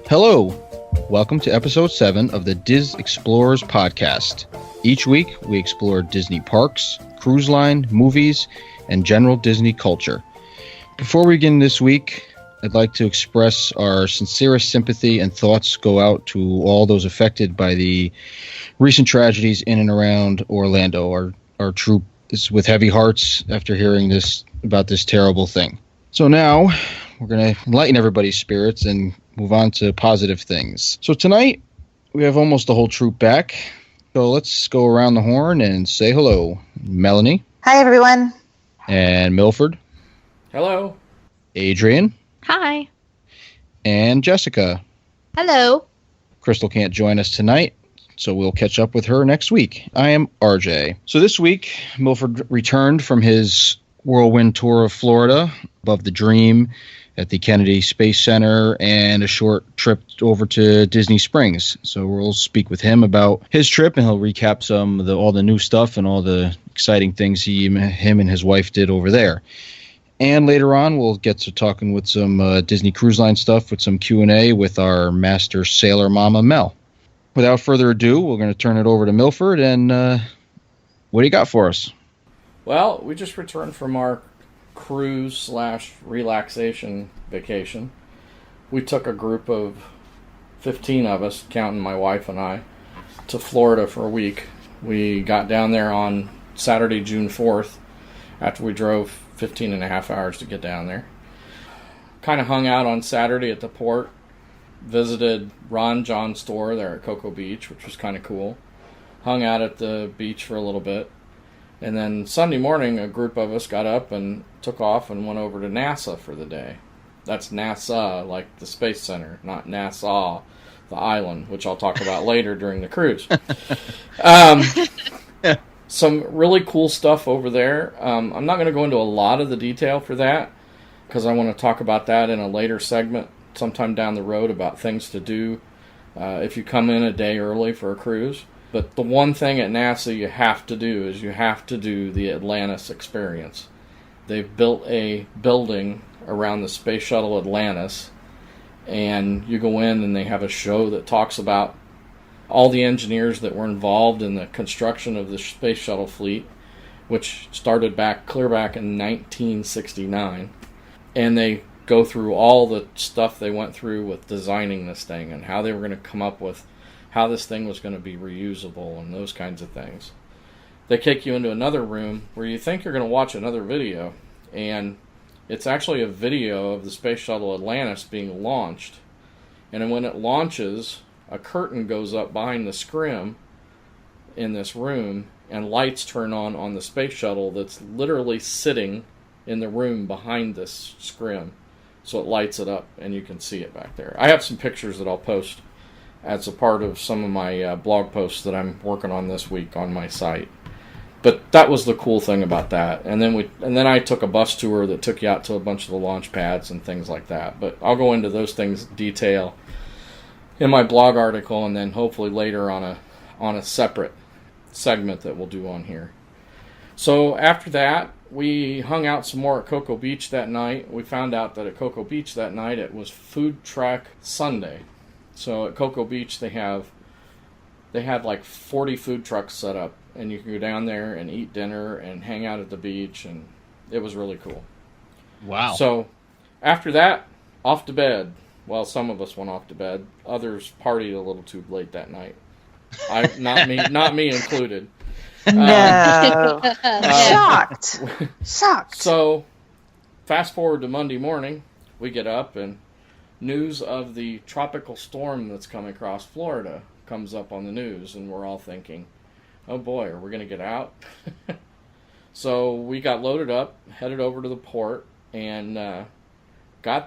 Hello, welcome to episode 7 of the DisExplorers podcast. Each week, we explore Disney parks, cruise line, movies, and general Disney culture. Before we begin this week, I'd like to express our sincerest sympathy and thoughts go out to all those affected by the recent tragedies in and around Orlando. Our troop is with heavy hearts after hearing about this terrible thing. So now, we're going to enlighten everybody's spirits and move on to positive things. So tonight, we have almost the whole troop back. So let's go around the horn and say hello. Melanie. Hi, everyone. And Milford. Hello. Adrian. Hi. And Jessica. Hello. Crystal can't join us tonight, so we'll catch up with her next week. I am RJ. So this week, Milford returned from his whirlwind tour of Florida, above the Dream, at the Kennedy Space Center, and a short trip over to Disney Springs. So we'll speak with him about his trip, and he'll recap all the new stuff and all the exciting things him and his wife did over there. And later on, we'll get to talking with some Disney Cruise Line stuff with some Q&A with our master sailor mama, Mel. Without further ado, we're going to turn it over to Milford, and what do you got for us? Well, we just returned from our cruise/relaxation vacation. We took a group of 15 of us, counting my wife and I, to Florida for a week. We got down there on Saturday, June 4th, after we drove 15 and a half hours to get down there. Kind of hung out on Saturday at the port, visited Ron John's store there at Cocoa Beach, which was kind of cool. Hung out at the beach for a little bit. And then Sunday morning, a group of us got up and took off and went over to NASA for the day. That's NASA, like the Space Center, not Nassau, the island, which I'll talk about later during the cruise. Some really cool stuff over there. I'm not going to go into a lot of the detail for that, because I want to talk about that in a later segment sometime down the road about things to do if you come in a day early for a cruise. But the one thing at NASA you have to do is you have to do the Atlantis experience. They've built a building around the Space Shuttle Atlantis, and you go in and they have a show that talks about all the engineers that were involved in the construction of the Space Shuttle fleet, which started clear back in 1969. And they go through all the stuff they went through with designing this thing and how they were going to come up with how this thing was going to be reusable and those kinds of things. They take you into another room where you think you're going to watch another video, and it's actually a video of the Space Shuttle Atlantis being launched. And then when it launches, a curtain goes up behind the scrim in this room, and lights turn on the space shuttle that's literally sitting in the room behind this scrim. So it lights it up, and you can see it back there. I have some pictures that I'll post as a part of some of my blog posts that I'm working on this week on my site. But that was the cool thing about that. And then I took a bus tour that took you out to a bunch of the launch pads and things like that. But I'll go into those things in detail in my blog article, and then hopefully later on a separate segment that we'll do on here. So after that, we hung out some more at Cocoa Beach that night. We found out that at Cocoa Beach that night it was Food Truck Sunday. So at Cocoa Beach they had like 40 food trucks set up, and you can go down there and eat dinner and hang out at the beach, and it was really cool. Wow. So after that, off to bed. Well, some of us went off to bed. Others partied a little too late that night. Not me included. No. Shocked. So, fast forward to Monday morning, we get up and news of the tropical storm that's coming across Florida comes up on the news, and we're all thinking, oh boy, are we going to get out? So we got loaded up, headed over to the port, and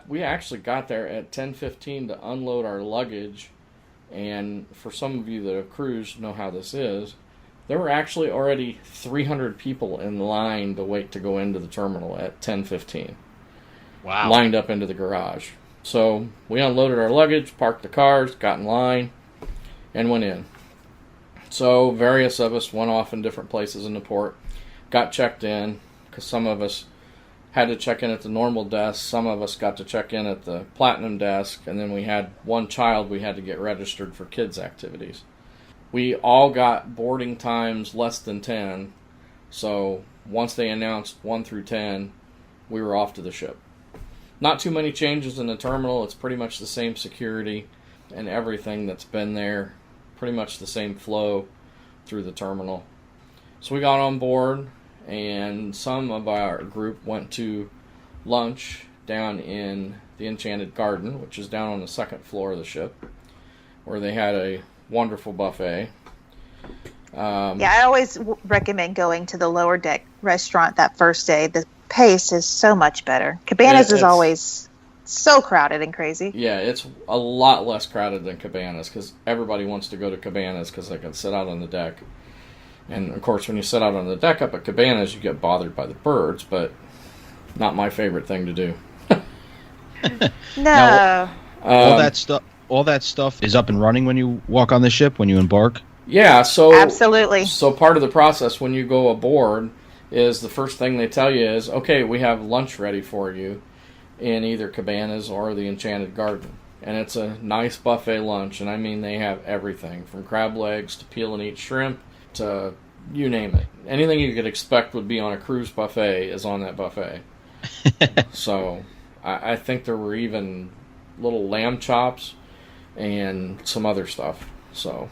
we actually got there at 10:15 to unload our luggage. And for some of you that have cruised know how this is. There were actually already 300 people in line to wait to go into the terminal at 10:15. Wow. Lined up into the garage. So we unloaded our luggage, parked the cars, got in line, and went in. So various of us went off in different places in the port, got checked in, because some of us had to check in at the normal desk. Some of us got to check in at the platinum desk, and then we had one child we had to get registered for kids' activities. We all got boarding times less than 10, so once they announced 1 through 10, we were off to the ship. Not too many changes in the terminal. It's pretty much the same security and everything that's been there. Pretty much the same flow through the terminal. So we got on board, and some of our group went to lunch down in the Enchanted Garden, which is down on the second floor of the ship, where they had a wonderful buffet. I always recommend going to the lower deck restaurant that first day. The pace is so much better. Cabanas is always so crowded and crazy. Yeah, it's a lot less crowded than Cabanas because everybody wants to go to Cabanas because they can sit out on the deck. And, of course, when you sit out on the deck up at Cabanas, you get bothered by the birds, but not my favorite thing to do. No. Now, all that stuff is up and running when you walk on the ship, when you embark? Yeah, so absolutely. So part of the process when you go aboard is the first thing they tell you is, okay, we have lunch ready for you in either Cabanas or the Enchanted Garden. And it's a nice buffet lunch, and I mean they have everything from crab legs to peel and eat shrimp to you name it. Anything you could expect would be on a cruise buffet is on that buffet. So I think there were even little lamb chops and some other stuff. So,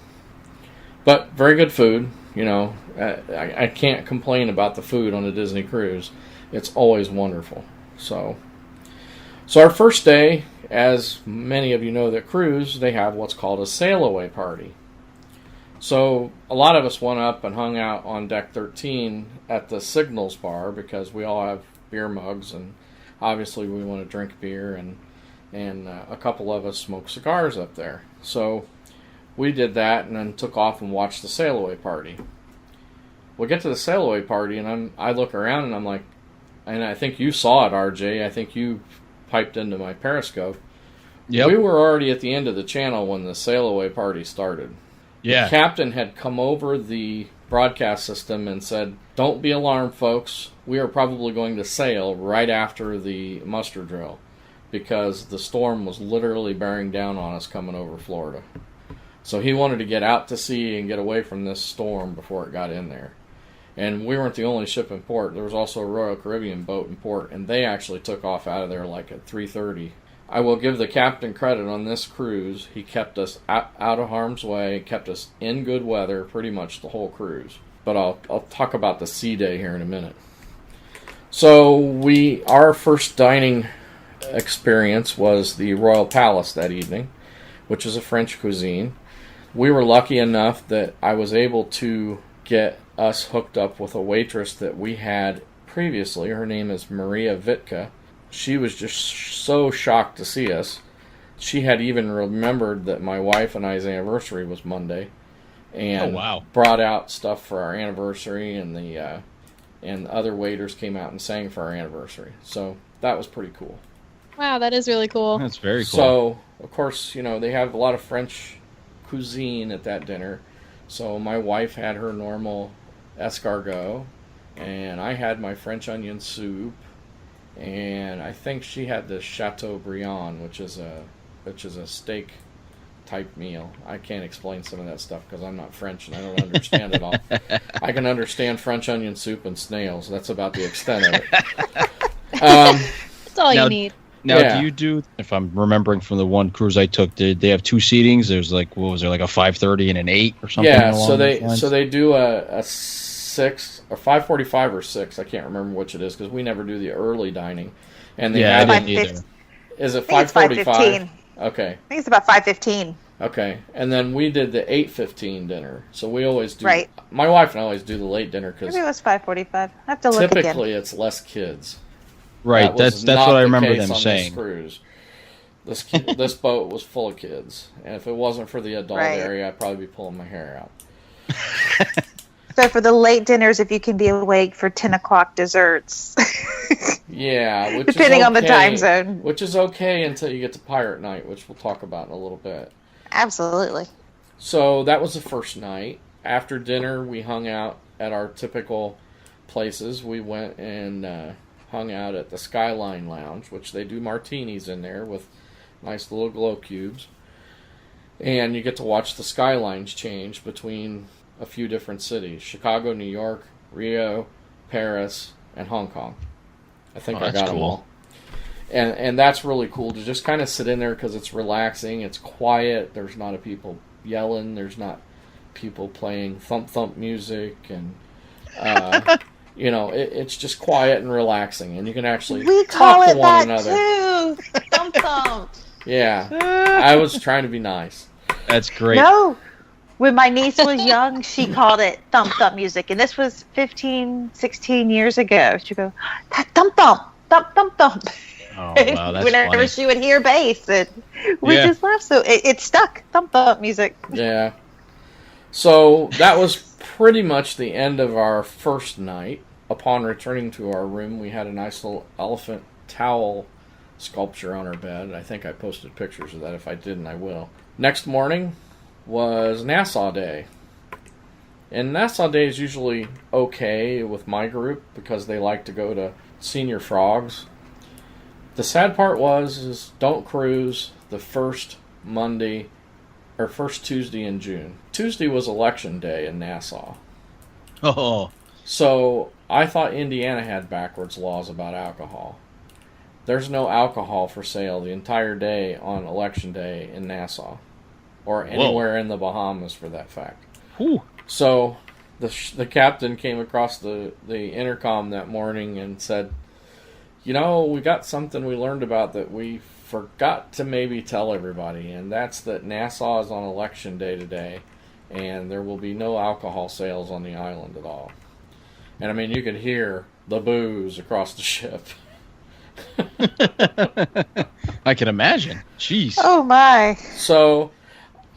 but very good food. You know, I can't complain about the food on a Disney cruise. It's always wonderful. So our first day, as many of you know that cruise, they have what's called a sail away party. So a lot of us went up and hung out on deck 13 at the Signals bar because we all have beer mugs, and obviously we want to drink beer, and a couple of us smoke cigars up there. So we did that and then took off and watched the sail away party. We get to the sail away party, and I look around and I'm like, and I think you saw it, RJ. I think you piped into my Periscope. Yep. We were already at the end of the channel when the sail away party started. Yeah. The captain had come over the broadcast system and said, don't be alarmed, folks. We are probably going to sail right after the muster drill because the storm was literally bearing down on us coming over Florida. So he wanted to get out to sea and get away from this storm before it got in there. And we weren't the only ship in port. There was also a Royal Caribbean boat in port, and they actually took off out of there like at 3:30. I will give the captain credit on this cruise. He kept us out of harm's way, kept us in good weather pretty much the whole cruise. But I'll talk about the sea day here in a minute. So our first dining experience was the Royal Palace that evening, which is a French cuisine. We were lucky enough that I was able to get us hooked up with a waitress that we had previously. Her name is Maria Vitka. She was just so shocked to see us. She had even remembered that my wife and I's anniversary was Monday, and brought out stuff for our anniversary, and the other waiters came out and sang for our anniversary. So that was pretty cool. Wow, that is really cool. That's very cool. So, of course, you know, they have a lot of French cuisine at that dinner. So my wife had her normal escargot, and I had my French onion soup, and I think she had the Chateaubriand, which is a steak type meal. I can't explain some of that stuff because I'm not French and I don't understand it all. I can understand French onion soup and snails. That's about the extent of it. That's all you need. Now, do you do, if I'm remembering from the one cruise I took, did they have two seatings? There's like, what was there, like a 5:30 and an 8 or something? Yeah, so they do a 6, a 5:45 or 6. I can't remember which it is because we never do the early dining. And they I didn't either. Is it 5:45? Okay. I think it's about 5:15. Okay, and then we did the 8:15 dinner. So we always do. Right. My wife and I always do the late dinner because maybe it was 5:45. I have to look again. Typically, it's less kids. Right, that's what I remember them saying. This cruise. This boat was full of kids, and if it wasn't for the adult area, I'd probably be pulling my hair out. So for the late dinners, if you can be awake for 10 o'clock desserts. Yeah, which depending is okay, on the time zone. Which is okay until you get to Pirate Night, which we'll talk about in a little bit. Absolutely. So that was the first night. After dinner, we hung out at our typical places. We went and hung out at the Skyline Lounge, which they do martinis in there with nice little glow cubes. And you get to watch the skylines change between a few different cities. Chicago, New York, Rio, Paris, and Hong Kong. I think I got them all. And that's really cool to just kind of sit in there because it's relaxing, it's quiet, there's not a people yelling, there's not people playing thump music, and it's just quiet and relaxing, and you can actually talk to one another. We call it that too! Thump. Yeah, I was trying to be nice. That's great. No, when my niece was young, she called it thump music, and this was 15, 16 years ago. She'd go, that thump. Oh, wow, that's whenever funny. she would hear bass, and we just laughed. So it stuck. Thump music. Yeah. So that was pretty much the end of our first night. Upon returning to our room, we had a nice little elephant towel sculpture on our bed. I think I posted pictures of that. If I didn't, I will. Next morning was Nassau Day. And Nassau Day is usually okay with my group because they like to go to Senior Frogs. The sad part is don't cruise the first Tuesday in June. Tuesday was election day in Nassau. Oh. So I thought Indiana had backwards laws about alcohol. There's no alcohol for sale the entire day on election day in Nassau. Or anywhere in the Bahamas for that fact. Whew. So the captain came across the intercom that morning and said, we got something we learned about that we forgot to maybe tell everybody, and that's that Nassau is on election day today, and there will be no alcohol sales on the island at all. And I mean, you could hear the boos across the ship. I can imagine. Jeez. Oh my. So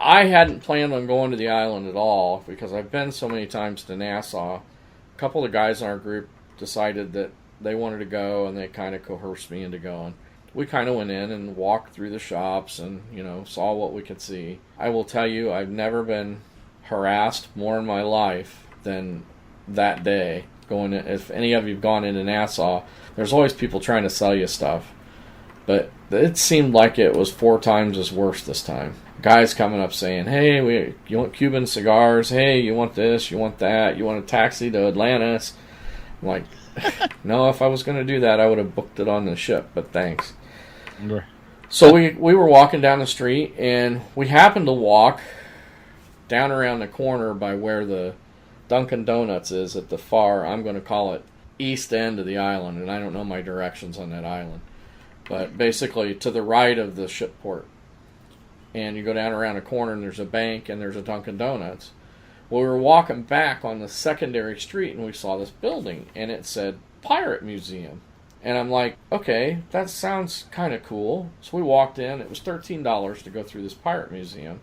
I hadn't planned on going to the island at all because I've been so many times to Nassau. A couple of guys in our group decided that they wanted to go, and they kind of coerced me into going. We kind of went in and walked through the shops and, saw what we could see. I will tell you, I've never been harassed more in my life than that day. If any of you have gone into Nassau, there's always people trying to sell you stuff. But it seemed like it was 4 times as worse this time. Guys coming up saying, hey, you want Cuban cigars? Hey, you want this? You want that? You want a taxi to Atlantis? I'm like, no, if I was going to do that, I would have booked it on the ship, but thanks. So we were walking down the street, and we happened to walk down around the corner by where the Dunkin' Donuts is at the far, I'm going to call it, east end of the island, and I don't know my directions on that island. But basically to the right of the ship port. And you go down around a corner, and there's a bank, and there's a Dunkin' Donuts. Well, we were walking back on the secondary street, and we saw this building, and it said Pirate Museum. And I'm like, okay, that sounds kind of cool. So we walked in. It was $13 to go through this pirate museum.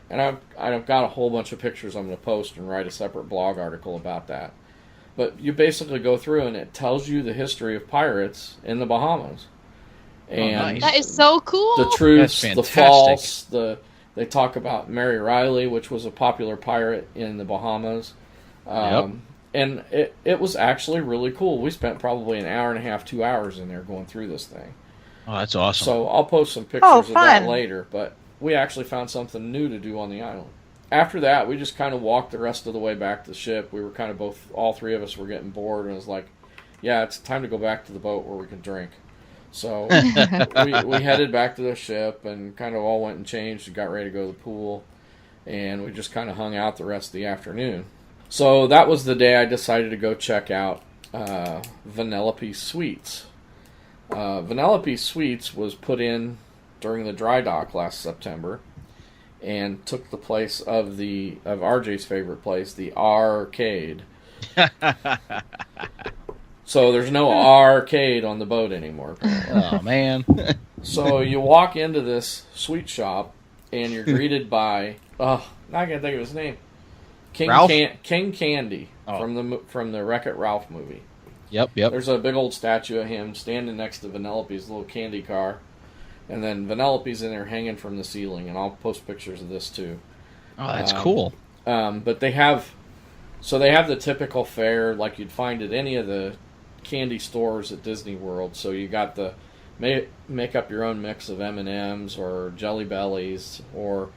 And I've got a whole bunch of pictures I'm going to post and write a separate blog article about that. But you basically go through, and it tells you the history of pirates in the Bahamas. And nice. That is so cool. The truths, the false, they talk about Mary Riley, which was a popular pirate in the Bahamas. And it was actually really cool. We spent probably an hour and a half, 2 hours in there going through this thing. Oh, that's awesome. So I'll post some pictures of that later. But we actually found something new to do on the island. After that, we just kind of walked the rest of the way back to the ship. We were kind of all 3 of us were getting bored, and it was like, yeah, it's time to go back to the boat where we can drink. So we headed back to the ship and kind of all went and changed and got ready to go to the pool. And we just kind of hung out the rest of the afternoon. So that was the day I decided to go check out Vanellope Suites. Vanellope Suites was put in during the dry dock last September and took the place of RJ's favorite place, the arcade. So there's no arcade on the boat anymore. Oh, man. So you walk into this sweet shop, and you're greeted by, now I can't think of his name, King Candy from the Wreck-It Ralph movie. Yep. There's a big old statue of him standing next to Vanellope's little candy car, and then Vanellope's in there hanging from the ceiling, and I'll post pictures of this too. Oh, that's cool. But they have the typical fare like you'd find at any of the candy stores at Disney World. So you got the make up your own mix of M&Ms or Jelly Bellies or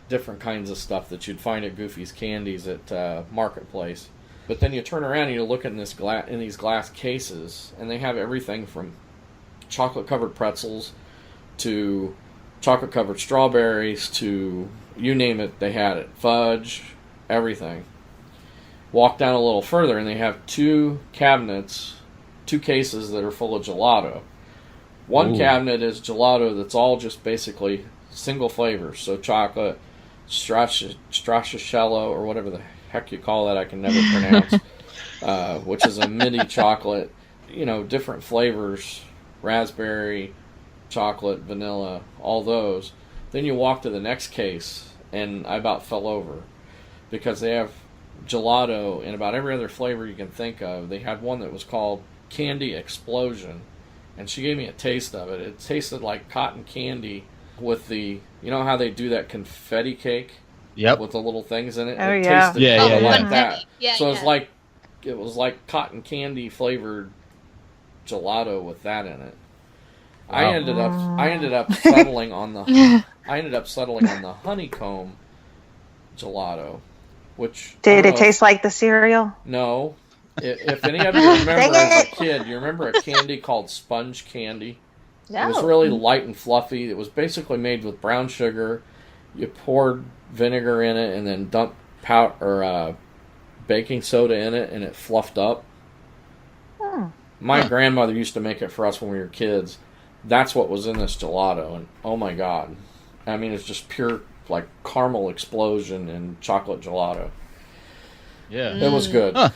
different kinds of stuff that you'd find at Goofy's Candies at Marketplace. But then you turn around and you look in these glass cases, and they have everything from chocolate-covered pretzels to chocolate-covered strawberries to you name it, they had it. Fudge, everything. Walk down a little further, and they have two cases that are full of gelato. One cabinet is gelato that's all just basically single flavors, so chocolate, stracciatella, or whatever the heck you call that, I can never pronounce, which is a mini chocolate, different flavors, raspberry, chocolate, vanilla, all those. Then you walk to the next case, and I about fell over, because they have gelato in about every other flavor you can think of. They had one that was called Candy Explosion, and she gave me a taste of it. It tasted like cotton candy with the, how they do that confetti cake? Yep. With the little things in it. Oh, it yeah. tasted like that. Yeah, so it was like cotton candy flavored gelato with that in it. Wow. I ended up settling on the honeycomb gelato, which did it taste like the cereal? No. If any of you remember as a kid, you remember a candy called sponge candy? No. It was really light and fluffy. It was basically made with brown sugar. You poured vinegar in it and then dumped baking soda in it, and it fluffed up. My grandmother used to make it for us when we were kids. That's what was in this gelato, and oh my god. I mean, it's just pure, like, caramel explosion in chocolate gelato. Yeah. It was good. Huh.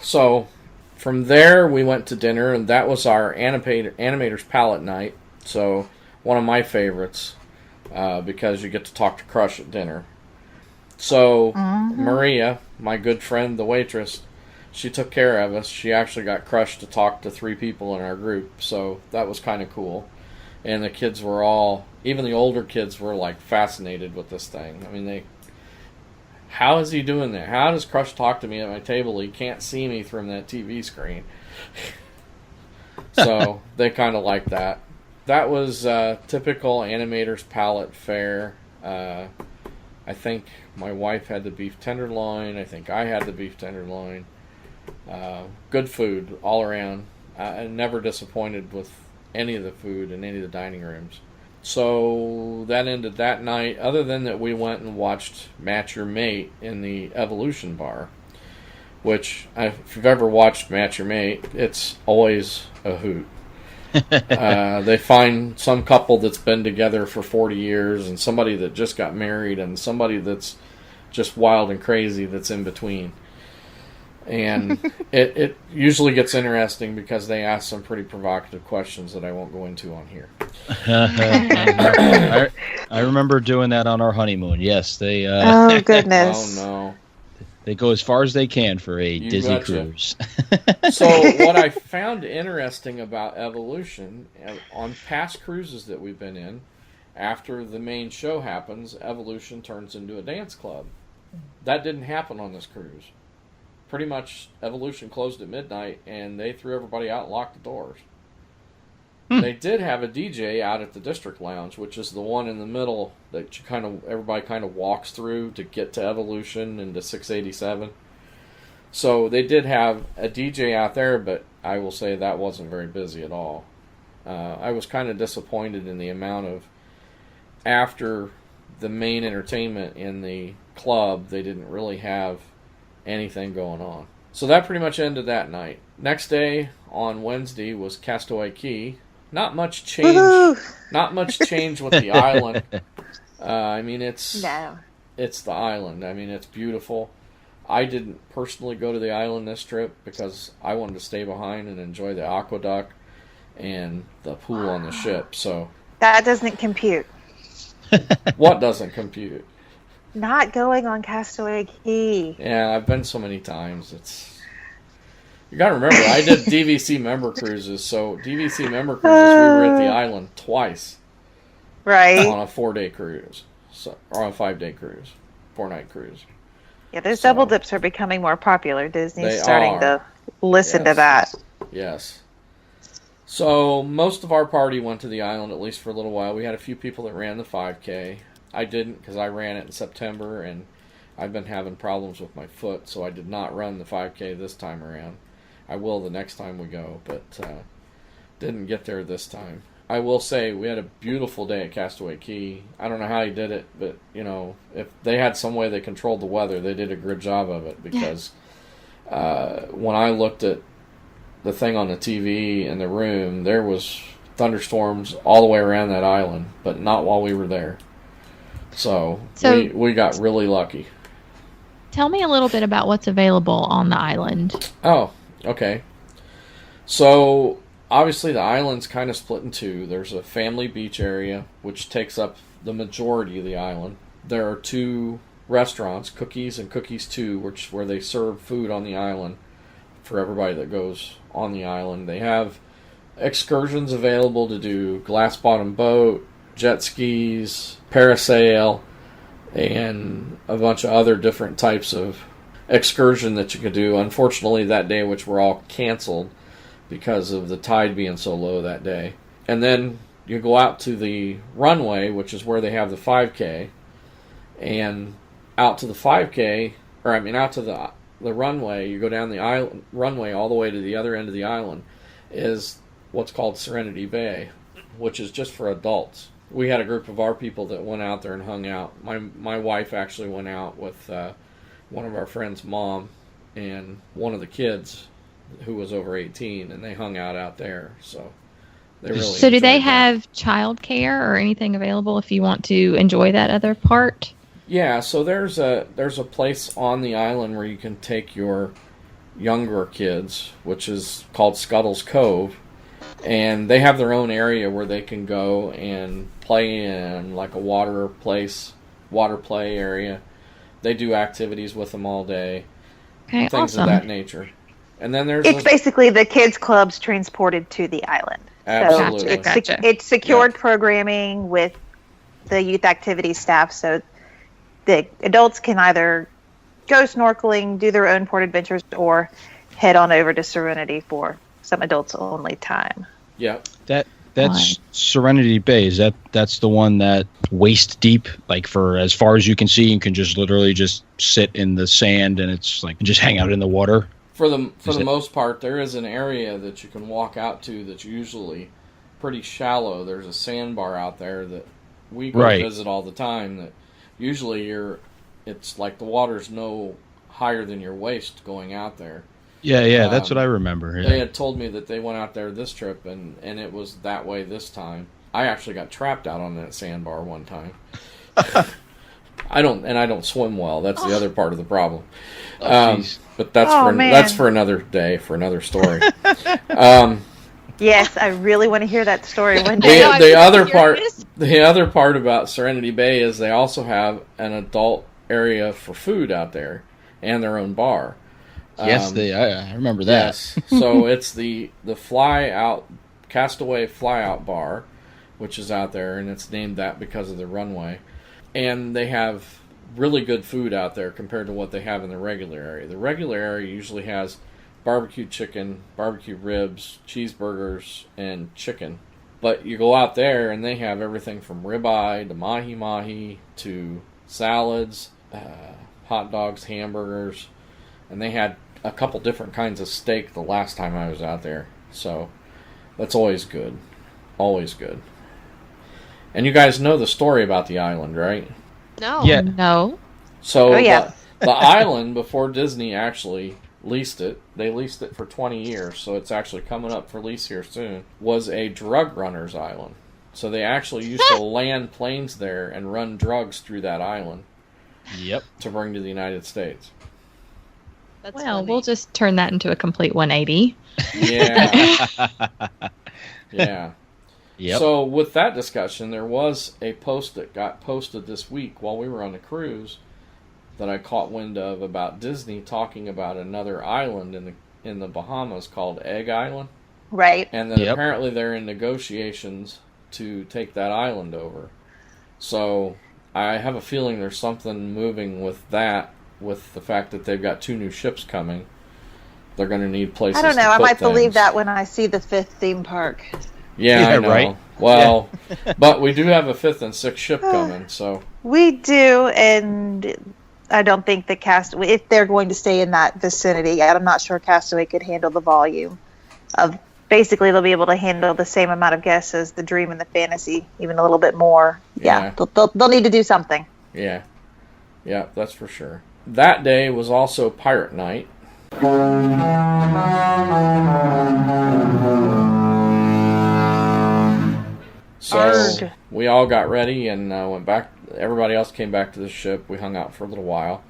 So, from there, we went to dinner, and that was our Animator's Palate Night. So, one of my favorites, because you get to talk to Crush at dinner. So, Maria, my good friend, the waitress, she took care of us. She actually got Crush to talk to 3 people in our group, so that was kind of cool. And the kids were even the older kids were, like, fascinated with this thing. I mean, how is he doing that? How does Crush talk to me at my table? He can't see me from that TV screen. So they kind of like that. That was typical Animator's Palate Fair. I think my wife had the beef tenderloin. I think I had the beef tenderloin. Good food all around. I never disappointed with any of the food in any of the dining rooms. So that ended that night, other than that we went and watched Match Your Mate in the Evolution Bar, which, if you've ever watched Match Your Mate, it's always a hoot. They find some couple that's been together for 40 years, and somebody that just got married, and somebody that's just wild and crazy that's in between. And it usually gets interesting because they ask some pretty provocative questions that I won't go into on here. I remember doing that on our honeymoon. Yes, they. Oh goodness! Oh no! They go as far as they can for a Disney cruise. So what I found interesting about Evolution, on past cruises that we've been in, after the main show happens, Evolution turns into a dance club. That didn't happen on this cruise. Pretty much, Evolution closed at midnight, and they threw everybody out and locked the doors. They did have a DJ out at the District Lounge, which is the one in the middle that everybody kind of walks through to get to Evolution and to 687. So they did have a DJ out there, but I will say that wasn't very busy at all. I was kind of disappointed in the amount of, after the main entertainment in the club, they didn't really have anything going on. So that pretty much ended that night. Next day, on Wednesday, was Castaway Key. Not much change. Woo-hoo! Not much change with the island. I mean, it's the island. I mean, it's beautiful. I didn't personally go to the island this trip because I wanted to stay behind and enjoy the Aquaduct and the pool on the ship. So that doesn't compute. What doesn't compute? Not going on Castaway Key. Yeah, I've been so many times. You got to remember, I did DVC member cruises. So DVC member cruises, we were at the island twice. Right. On a 4-day cruise, or on a 5-day cruise, 4-night cruise. Yeah, those double dips are becoming more popular. Disney's starting to listen to that. Yes. So most of our party went to the island, at least for a little while. We had a few people that ran the 5K. I didn't because I ran it in September, and I've been having problems with my foot, so I did not run the 5K this time around. I will the next time we go, but didn't get there this time. I will say we had a beautiful day at Castaway Key. I don't know how he did it, but, if they had some way they controlled the weather, they did a good job of it, because when I looked at the thing on the TV in the room, there was thunderstorms all the way around that island, but not while we were there. So we got really lucky. Tell me a little bit about what's available on the island. Oh, okay. So obviously the island's kind of split in two. There's a family beach area, which takes up the majority of the island. There are 2 restaurants, Cookies and Cookies 2, where they serve food on the island for everybody that goes on the island. They have excursions available to do glass bottom boat, jet skis, parasail, and a bunch of other different types of excursion that you could do. Unfortunately, that day, which were all canceled because of the tide being so low that day. And then you go out to the runway, which is where they have the 5K, and out to the 5K, out to the runway, you go down the island runway all the way to the other end of the island, is what's called Serenity Bay, which is just for adults. We had a group of our people that went out there and hung out. My wife actually went out with one of our friends' mom and one of the kids who was over 18, and they hung out there. So they really. So do they have childcare or anything available if you want to enjoy that other part? Yeah, so there's a place on the island where you can take your younger kids, which is called Scuttle's Cove, and they have their own area where they can go and play in, like a water play area. They do activities with them all day, things awesome. of that nature. And then it's basically the kids' clubs transported to the island. Absolutely. So it's secured programming with the youth activity staff, so the adults can either go snorkeling, do their own port adventures, or head on over to Serenity for some adults only time. Yeah. That's Serenity Bay. That's the one that waist deep, like for as far as you can see, you can just literally just sit in the sand and it's like just hang out in the water. For the most part, there is an area that you can walk out to that's usually pretty shallow. There's a sandbar out there that we go visit all the time. That usually it's like the water's no higher than your waist going out there. Yeah, that's what I remember. Yeah. They had told me that they went out there this trip, and it was that way this time. I actually got trapped out on that sandbar one time. I don't swim well. That's the other part of the problem. But that's for another day, for another story. Yes, I really want to hear that story one day. The other part about Serenity Bay is they also have an adult area for food out there and their own bar. Yes, I remember that. Yes. So it's the Castaway Flyout Bar, which is out there, and it's named that because of the runway. And they have really good food out there compared to what they have in the regular area. The regular area usually has barbecue chicken, barbecue ribs, cheeseburgers, and chicken. But you go out there and they have everything from ribeye to mahi-mahi to salads, hot dogs, hamburgers, and they had a couple different kinds of steak the last time I was out there. So that's always good. Always good. And you guys know the story about the island, right? No. Yeah. No. So the island, before Disney actually leased it, they leased it for 20 years, so it's actually coming up for lease here soon, was a drug runner's island. So they actually used to land planes there and run drugs through that island. Yep. To bring to the United States. That's funny. We'll just turn that into a complete 180. Yeah. Yeah. Yep. So with that discussion, there was a post that got posted this week while we were on the cruise that I caught wind of about Disney talking about another island in the Bahamas called Egg Island. Right. And then apparently they're in negotiations to take that island over. So I have a feeling there's something moving with that, with the fact that they've got 2 new ships coming. they're going to need places. I don't know. To I put might believe things. that when I see the 5th theme park. Yeah, I know. Right. Well, but we do have a 5th and 6th ship coming, so We do, and I don't think the Castaway, if they're going to stay in that vicinity, I'm not sure Castaway could handle the volume of. Basically, they'll be able to handle the same amount of guests as the Dream and the Fantasy, even a little bit more. Yeah. They'll need to do something. yeah, that's for sure. That day was also Pirate Night. So Arg. we all got ready and went back. Everybody else came back to the ship. We hung out for a little while,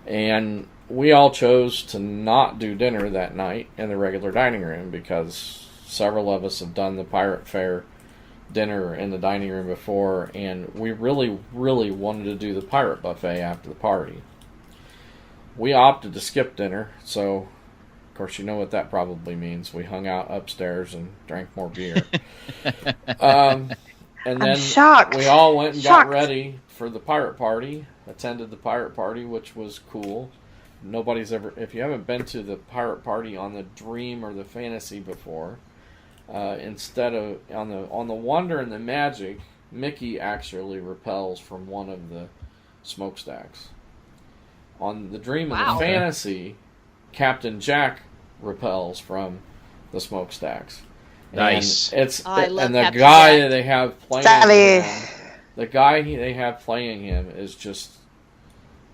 and we all chose to not do dinner that night in the regular dining room because several of us have done the Pirate Fair dinner in the dining room before, and we really, really wanted to do the pirate buffet after the party. We opted to skip dinner, so of course you know what that probably means. We hung out upstairs and drank more beer. And then shocked. we all went and Shocked. got ready for the pirate party, attended the pirate party, which was cool. Nobody's ever, if you haven't been to the pirate party on the Dream or the Fantasy before, instead of on the Wonder and the Magic, Mickey actually repels from one of the smokestacks. On the Dream and the Fantasy, Captain Jack repels from the smokestacks. Nice. And I love and the Captain guy Jack. they have playing Savvy. him, the guy they have playing him is just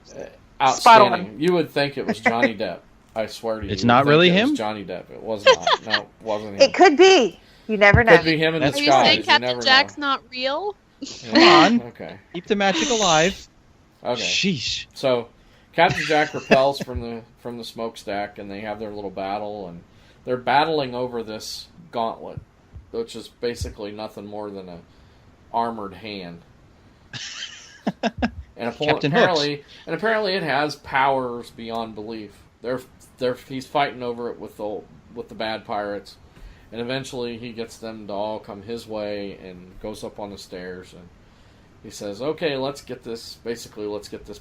Spot outstanding. on. You would think it was Johnny Depp. I swear to you. It's You not would think really it was him? Johnny Depp. It was not. No, it wasn't him. It could be. You never know. Could be him in That's Are you disguise. saying You Captain never Jack's know. not real? Yeah. Come on. Okay. Keep the magic alive. Okay. Sheesh. So, Captain Jack repels from the smokestack, and they have their little battle, and they're battling over this gauntlet, which is basically nothing more than a armored hand. And Captain apparently it has powers beyond belief. He's fighting over it with the bad pirates, and eventually he gets them to all come his way and goes up on the stairs, and he says, "Okay, let's get this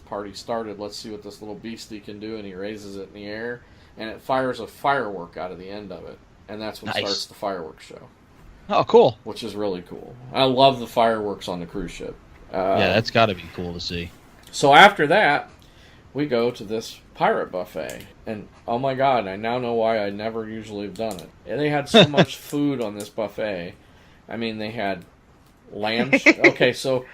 party started. Let's see what this little beastie can do." And he raises it in the air, and it fires a firework out of the end of it, and that's what Nice. starts the fireworks show, Oh, cool. which is really cool. I love the fireworks on the cruise ship. Yeah, that's got to be cool to see. So after that, we go to this pirate buffet, and oh my god, I now know why I never usually have done it. And they had so much food on this buffet. I mean, they had lamb. Okay, so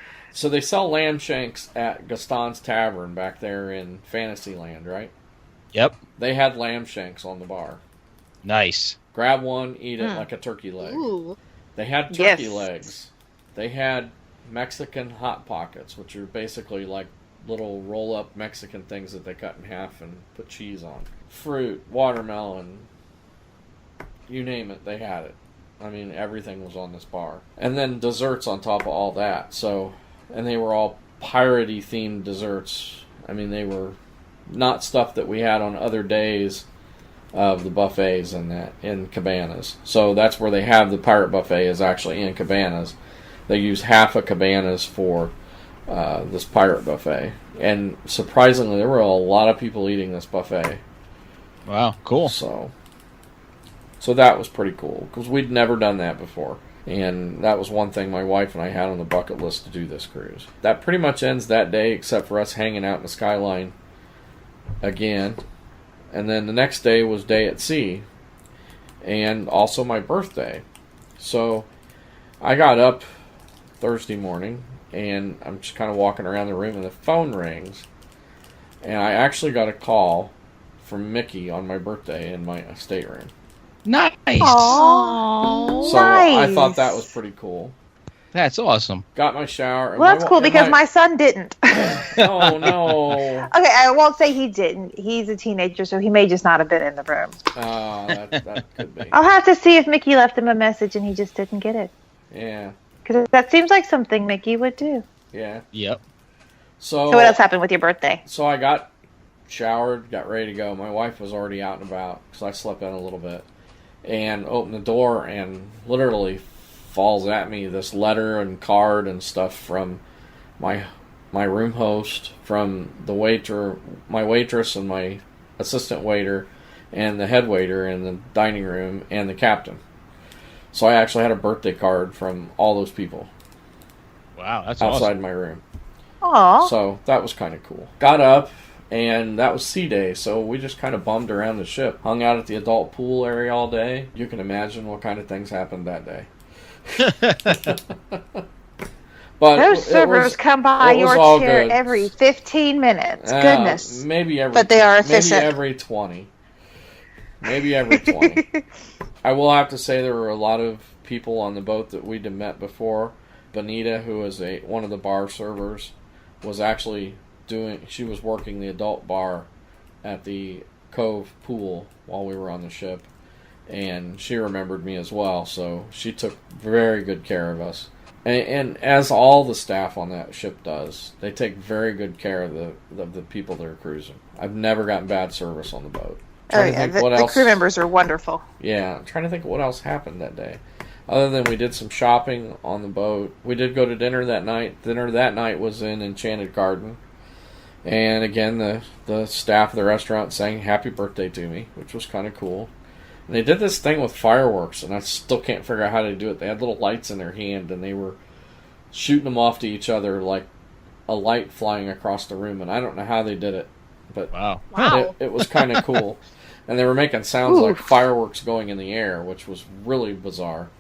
they sell lamb shanks at Gaston's Tavern back there in Fantasyland, right? Yep. They had lamb shanks on the bar. Nice. Grab one, eat it like a turkey leg. Ooh. They had turkey Yes. legs. They had Mexican Hot Pockets, which are basically like little roll-up Mexican things that they cut in half and put cheese on. Fruit, watermelon, you name it, they had it. I mean, everything was on this bar. And then desserts on top of all that. So, and they were all piratey themed desserts. I mean, they were not stuff that we had on other days of the buffets and that in Cabanas. So that's where they have the pirate buffet, is actually in Cabanas. They use half a Cabanas for this pirate buffet, and surprisingly, there were a lot of people eating this buffet. Wow, cool. So that was pretty cool because we'd never done that before, and that was one thing my wife and I had on the bucket list to do this cruise. That pretty much ends that day, except for us hanging out in the skyline again, and then the next day was day at sea, and also my birthday. So I got up Thursday morning, and I'm just kind of walking around the room, and the phone rings, and I actually got a call from Mickey on my birthday in my stateroom. Nice. Aww. So I Nice. thought that was pretty cool. That's awesome. Got my shower. and Well, that's my- cool and because my son didn't. Oh, no. Okay, I won't say he didn't. He's a teenager, so he may just not have been in the room. That could be. I'll have to see if Mickey left him a message and he just didn't get it. Yeah, Because that seems like something Mickey would do. yeah. Yep. So So what else happened with your birthday? So I got showered, got ready to go. My wife was already out and about because I slept in a little bit, and opened the door and literally falls at me this letter and card and stuff from my room host, from the my waitress and my assistant waiter, and the head waiter in the dining room, and the captain. So I actually had a birthday card from all those people. Wow, that's outside awesome. my room. Aw. So that was kind of cool. Got up, and that was sea day, so we just kind of bummed around the ship. Hung out at the adult pool area all day. You can imagine what kind of things happened that day. But those servers come by your chair good. every 15 minutes. Goodness. Maybe every. But they are efficient. Maybe every 20. Maybe every 20. I will have to say there were a lot of people on the boat that we'd met before. Bonita, who was one of the bar servers, was actually she was working the adult bar at the Cove pool while we were on the ship, and she remembered me as well, so she took very good care of us. And as all the staff on that ship does, they take very good care of the people that are cruising. I've never gotten bad service on the boat. Oh yeah, the crew members are wonderful. Yeah, I'm trying to think of what else happened that day. Other than we did some shopping on the boat. We did go to dinner that night. Dinner that night was in Enchanted Garden. And again, the staff of the restaurant sang happy birthday to me, which was kind of cool. And they did this thing with fireworks, and I still can't figure out how to do it. They had little lights in their hand, and they were shooting them off to each other like a light flying across the room. And I don't know how they did it, but wow. It was kind of cool. And they were making sounds like fireworks going in the air, which was really bizarre.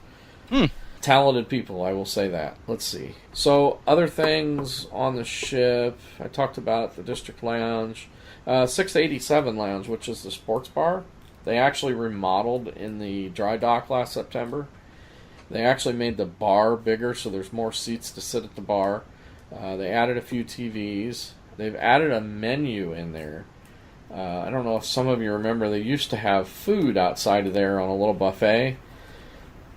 Talented people, I will say that. Let's see. So, other things on the ship. I talked about the District Lounge. 687 Lounge, which is the sports bar. They actually remodeled in the dry dock last September. They actually made the bar bigger, so there's more seats to sit at the bar. They added a few TVs. They've added a menu in there. I don't know if some of you remember, they used to have food outside of there on a little buffet.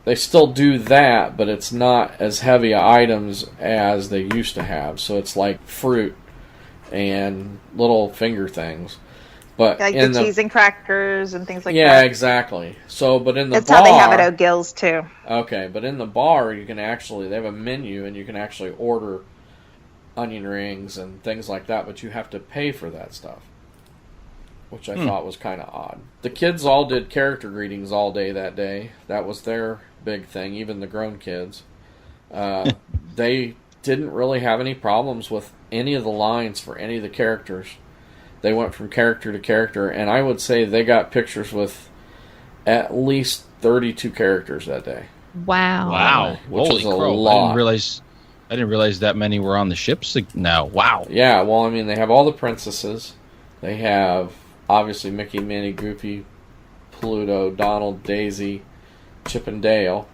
They still do that, but it's not as heavy items as they used to have. So it's like fruit and little finger things. But like the cheese and crackers and things like that. Yeah, exactly. So, but in the That's bar... That's how they have it at O'Gill's, too. Okay, but in the bar, you can actually... They have a menu, and you can actually order onion rings and things like that, but you have to pay for that stuff, which I thought was kind of odd. The kids all did character greetings all day that day. That was their big thing, even the grown kids. They didn't really have any problems with any of the lines for any of the characters. They went from character to character, and I would say they got pictures with at least 32 characters that day. Wow. Which Holy is a crow. lot. I didn't realize that many were on the ships now. Wow. Yeah, well, I mean, they have all the princesses. They have, obviously, Mickey, Minnie, Goofy, Pluto, Donald, Daisy, Chip and Dale,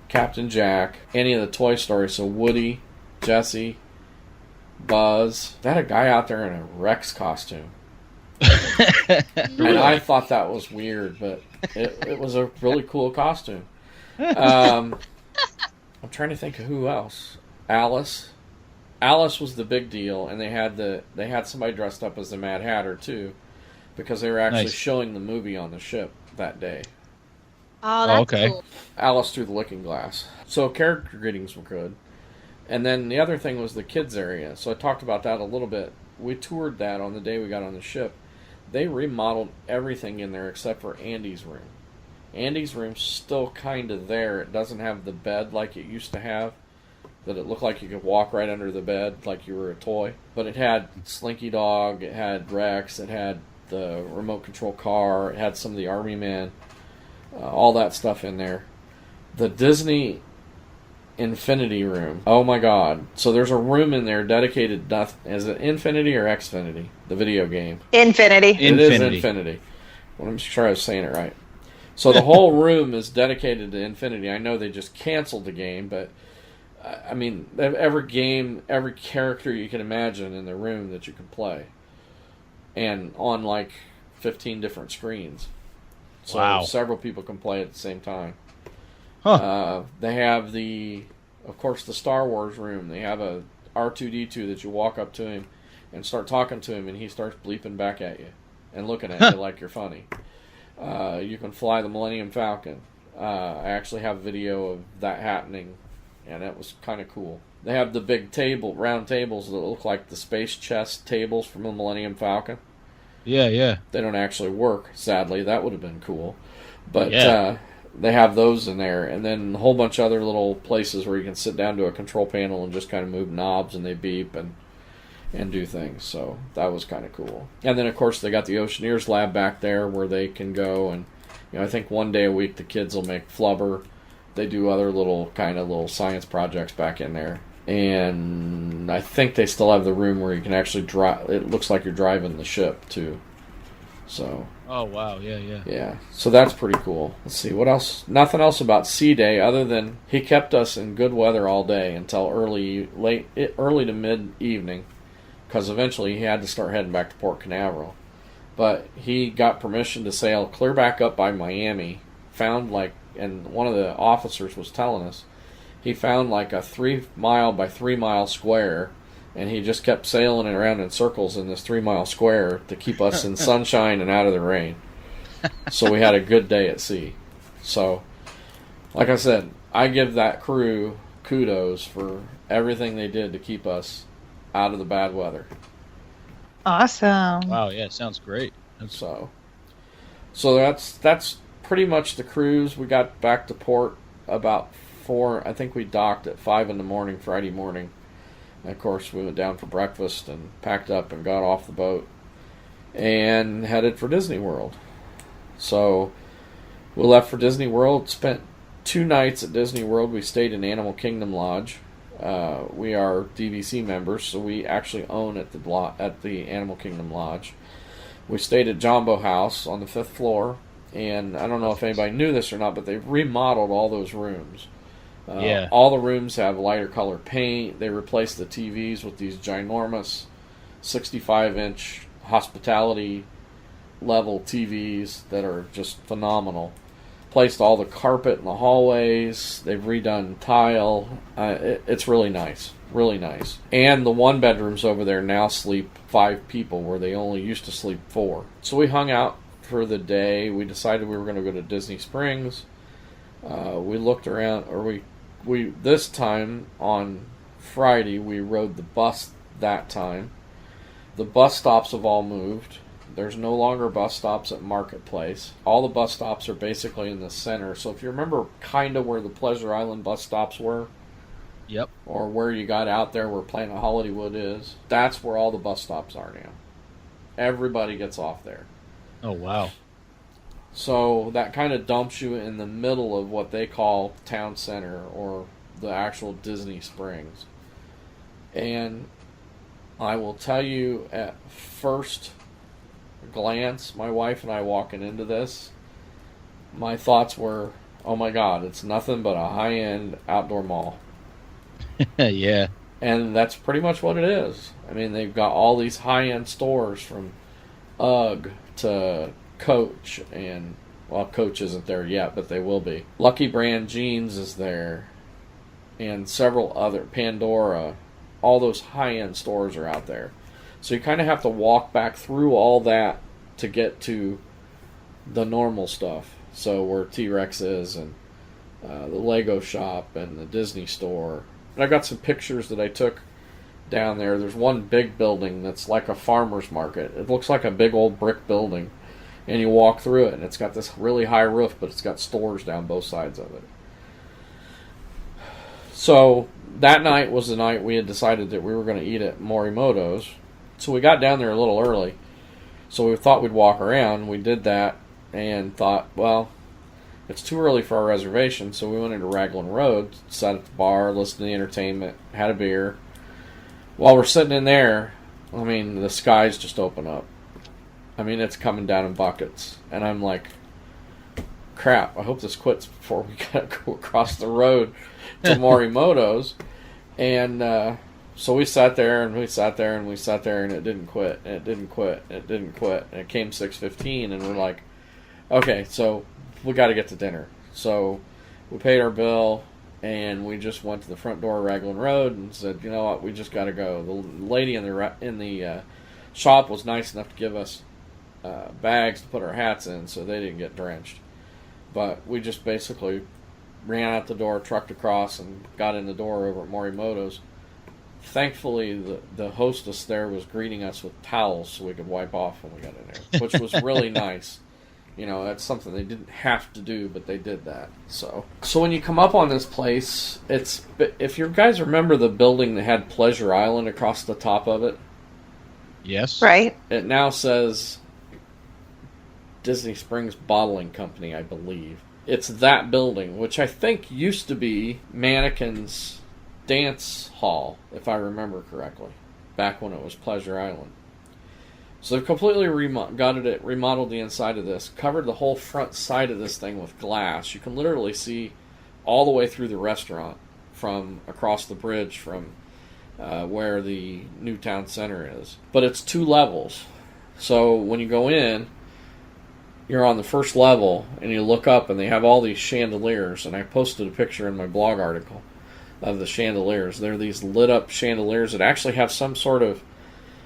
Captain Jack, any of the Toy Story, so Woody, Jessie, Buzz. They had a guy out there in a Rex costume. And I thought that was weird, but it was a really cool costume. I'm trying to think of who else. Alice was the big deal, and they had somebody dressed up as the Mad Hatter too, because they were actually showing the movie on the ship that day. Oh, that's okay. cool. Alice Through the Looking Glass. So character greetings were good. And then the other thing was the kids area. So I talked about that a little bit. We toured that on the day we got on the ship. They remodeled everything in there except for Andy's room. Andy's room's still kind of there. It doesn't have the bed like it used to have, that it looked like you could walk right under the bed like you were a toy. But it had Slinky Dog, it had Rex, it had the remote control car, it had some of the Army Men, all that stuff in there. The Disney Infinity Room. Oh my god. So there's a room in there dedicated, is it Infinity or Xfinity? The video game. Infinity. It is Infinity. Well, let me sure I was saying it right. So the whole room is dedicated to Infinity. I know they just canceled the game, but I mean, every game, every character you can imagine in the room that you can play. And on like 15 different screens. So several people can play at the same time. Huh. They have of course, the Star Wars room. They have a R2-D2 that you walk up to him and start talking to him, and he starts bleeping back at you and looking at you like you're funny. You can fly the Millennium Falcon. I actually have video of that happening, and that was kind of cool. They have the big round tables that look like the space chess tables from the Millennium Falcon. Yeah, yeah. They don't actually work, sadly. That would have been cool. But Yeah. they have those in there. And then a whole bunch of other little places where you can sit down to a control panel and just kind of move knobs and they beep and do things. So that was kind of cool. And then, of course, they got the Oceaneers lab back there where they can go. And, I think one day a week the kids will make flubber. They do other little science projects back in there. And I think they still have the room where you can actually drive. It looks like you're driving the ship, too. So. Oh, wow. Yeah, yeah. Yeah. So that's pretty cool. Let's see. What else? Nothing else about Sea Day other than he kept us in good weather all day until early to mid-evening. Because eventually he had to start heading back to Port Canaveral. But he got permission to sail clear back up by Miami. And one of the officers was telling us, he found like a 3 mile by 3 mile square, and he just kept sailing it around in circles in this 3 mile square to keep us in sunshine and out of the rain. So we had a good day at sea. So, like I said, I give that crew kudos for everything they did to keep us out of the bad weather. Awesome. Wow, yeah, it sounds great. So that's pretty much the cruise. We got back to port about 4. I think we docked at 5 in the morning Friday morning. And of course, we went down for breakfast and packed up and got off the boat and headed for Disney World. So we left for Disney World, spent 2 nights at Disney World. We stayed in Animal Kingdom Lodge. We are DVC members, so we actually own at the Animal Kingdom Lodge. We stayed at Jumbo House on the 5th floor, and I don't know if anybody knew this or not, but they've remodeled all those rooms. Yeah. All the rooms have lighter color paint. They replaced the TVs with these ginormous 65-inch hospitality level TVs that are just phenomenal. Placed all the carpet in the hallways. They've redone tile. It's really nice. Really nice. And the one bedrooms over there now sleep 5 people where they only used to sleep 4. So we hung out for the day. We decided we were going to go to Disney Springs. We looked around, or we this time on Friday we rode the bus that time. The bus stops have all moved. There's no longer bus stops at Marketplace. All the bus stops are basically in the center. So if you remember kind of where the Pleasure Island bus stops were, Yep. or where you got out there where Planet Hollywood is, that's where all the bus stops are now. Everybody gets off there. Oh, wow. So that kind of dumps you in the middle of what they call town center or the actual Disney Springs. And I will tell you at first glance, my wife and I walking into this, my thoughts were, oh my God, it's nothing but a high-end outdoor mall. Yeah. And that's pretty much what it is. I mean, they've got all these high-end stores from UGG to Coach, and, well, Coach isn't there yet, but they will be. Lucky Brand Jeans is there, and several other, Pandora, all those high-end stores are out there. So you kind of have to walk back through all that to get to the normal stuff. So where T-Rex is, and the Lego shop, and the Disney store. And I got some pictures that I took down there. There's one big building that's like a farmer's market. It looks like a big old brick building. And you walk through it, and it's got this really high roof, but it's got stores down both sides of it. So that night was the night we had decided that we were going to eat at Morimoto's. So we got down there a little early. So we thought we'd walk around. We did that and thought, well, it's too early for our reservation. So we went into Raglan Road, sat at the bar, listened to the entertainment, had a beer. While we're sitting in there, I mean, the skies just open up. I mean, it's coming down in buckets. And I'm like, crap, I hope this quits before we got to go across the road to Morimoto's. And so we sat there, and we sat there, and we sat there, and it didn't quit, and it didn't quit, and it didn't quit. And it came 6:15, and we're like, okay, so we got to get to dinner. So we paid our bill, and we just went to the front door of Raglan Road and said, you know what, we just got to go. The lady in the shop was nice enough to give us bags to put our hats in so they didn't get drenched. But we just basically ran out the door, trucked across, and got in the door over at Morimoto's. Thankfully, the hostess there was greeting us with towels so we could wipe off when we got in there, which was really nice. You know, that's something they didn't have to do, but they did that. So when you come up on this place, if you guys remember the building that had Pleasure Island across the top of it. Yes. Right. It now says Disney Springs Bottling Company, I believe. It's that building, which I think used to be Mannequin's Dance Hall, if I remember correctly, back when it was Pleasure Island. So they've completely remodeled the inside of this, covered the whole front side of this thing with glass. You can literally see all the way through the restaurant from across the bridge from where the new town center is. But it's 2 levels. So when you go in, you're on the first level, and you look up, and they have all these chandeliers. And I posted a picture in my blog article of the chandeliers. They're these lit-up chandeliers that actually have some sort of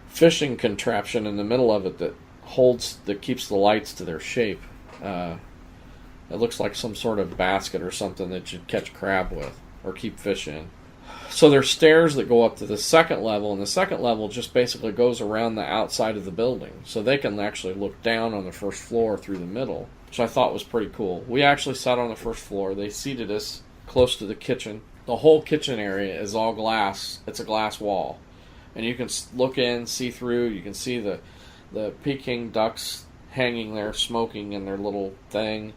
fishing contraption in the middle of it that keeps the lights to their shape. It looks like some sort of basket or something that you'd catch crab with or keep fish in. So there's stairs that go up to the second level, and the second level just basically goes around the outside of the building. So they can actually look down on the first floor through the middle, which I thought was pretty cool. We actually sat on the first floor. They seated us close to the kitchen. The whole kitchen area is all glass. It's a glass wall. And you can look in, see through. You can see the Peking ducks hanging there, smoking in their little thing,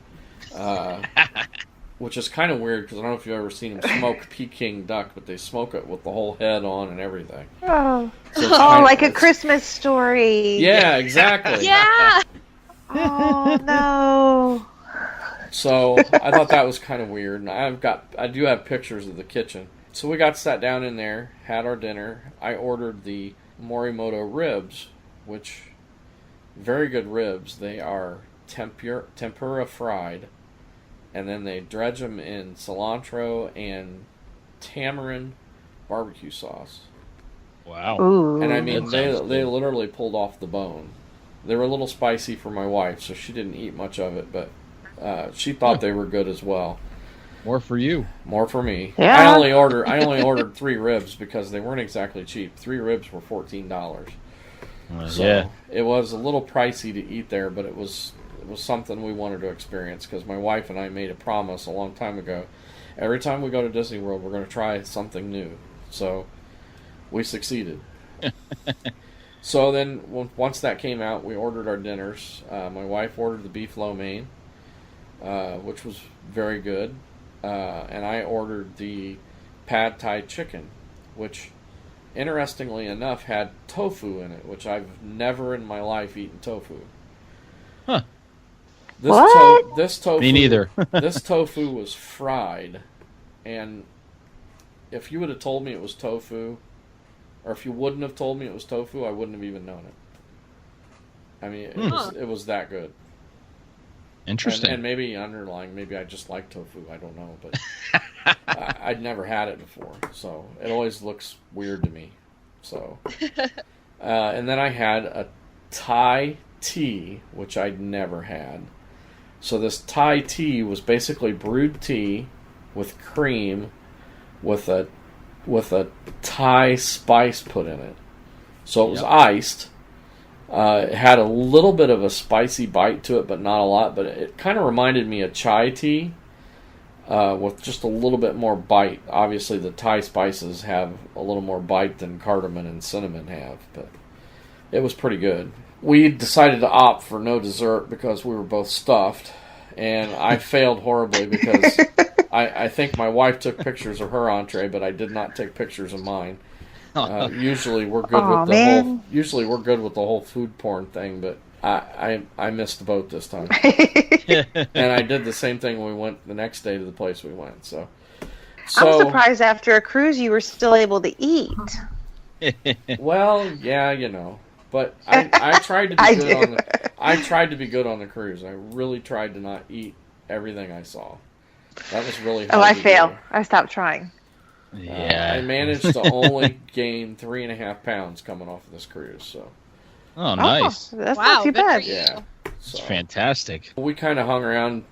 which is kind of weird because I don't know if you've ever seen them smoke Peking duck, but they smoke it with the whole head on and everything. Oh, So like a Christmas Story. Yeah, exactly. Yeah. Oh no. So I thought that was kind of weird. And I do have pictures of the kitchen. So we got sat down in there, had our dinner. I ordered the Morimoto ribs, which, very good ribs. They are tempura fried, and then they dredge them in cilantro and tamarind barbecue sauce. Wow. Ooh. And I mean, they sounds good. literally pulled off the bone. They were a little spicy for my wife, so she didn't eat much of it, but she thought they were good as well. More for you. More for me. Yeah. I only ordered 3 ribs because they weren't exactly cheap. 3 ribs were $14. So Yeah. it was a little pricey to eat there, but it was something we wanted to experience because my wife and I made a promise a long time ago. Every time we go to Disney World, we're going to try something new. So we succeeded. So then once that came out, we ordered our dinners. My wife ordered the beef lo mein, which was very good. And I ordered the pad thai chicken, which, interestingly enough, had tofu in it, which I've never in my life eaten tofu. Huh. This tofu. Me neither. This tofu was fried, and if you would have told me it was tofu, or if you wouldn't have told me it was tofu, I wouldn't have even known it. I mean, it was that good. Interesting. And maybe underlying, maybe I just like tofu. I don't know, but I'd never had it before, so it always looks weird to me. So, and then I had a Thai tea, which I'd never had. So this Thai tea was basically brewed tea with cream, with a Thai spice put in it. So it was iced. It had a little bit of a spicy bite to it, but not a lot. But it kind of reminded me of chai tea, with just a little bit more bite. Obviously, the Thai spices have a little more bite than cardamom and cinnamon have, but it was pretty good. We decided to opt for no dessert because we were both stuffed, and I failed horribly because I think my wife took pictures of her entree, but I did not take pictures of mine. Usually we're good with the whole food porn thing, but I missed the boat this time. And I did the same thing when we went the next day to the place we went. So I'm surprised after a cruise you were still able to eat. Well, yeah, you know. But I tried to be good I tried to be good on the cruise. I really tried to not eat everything I saw. That was really hard. I failed. I stopped trying. Yeah. I managed to only gain 3.5 pounds coming off of this cruise. So. Oh, nice. That's not too good bad. for you. Yeah. It's fantastic. We kind of hung around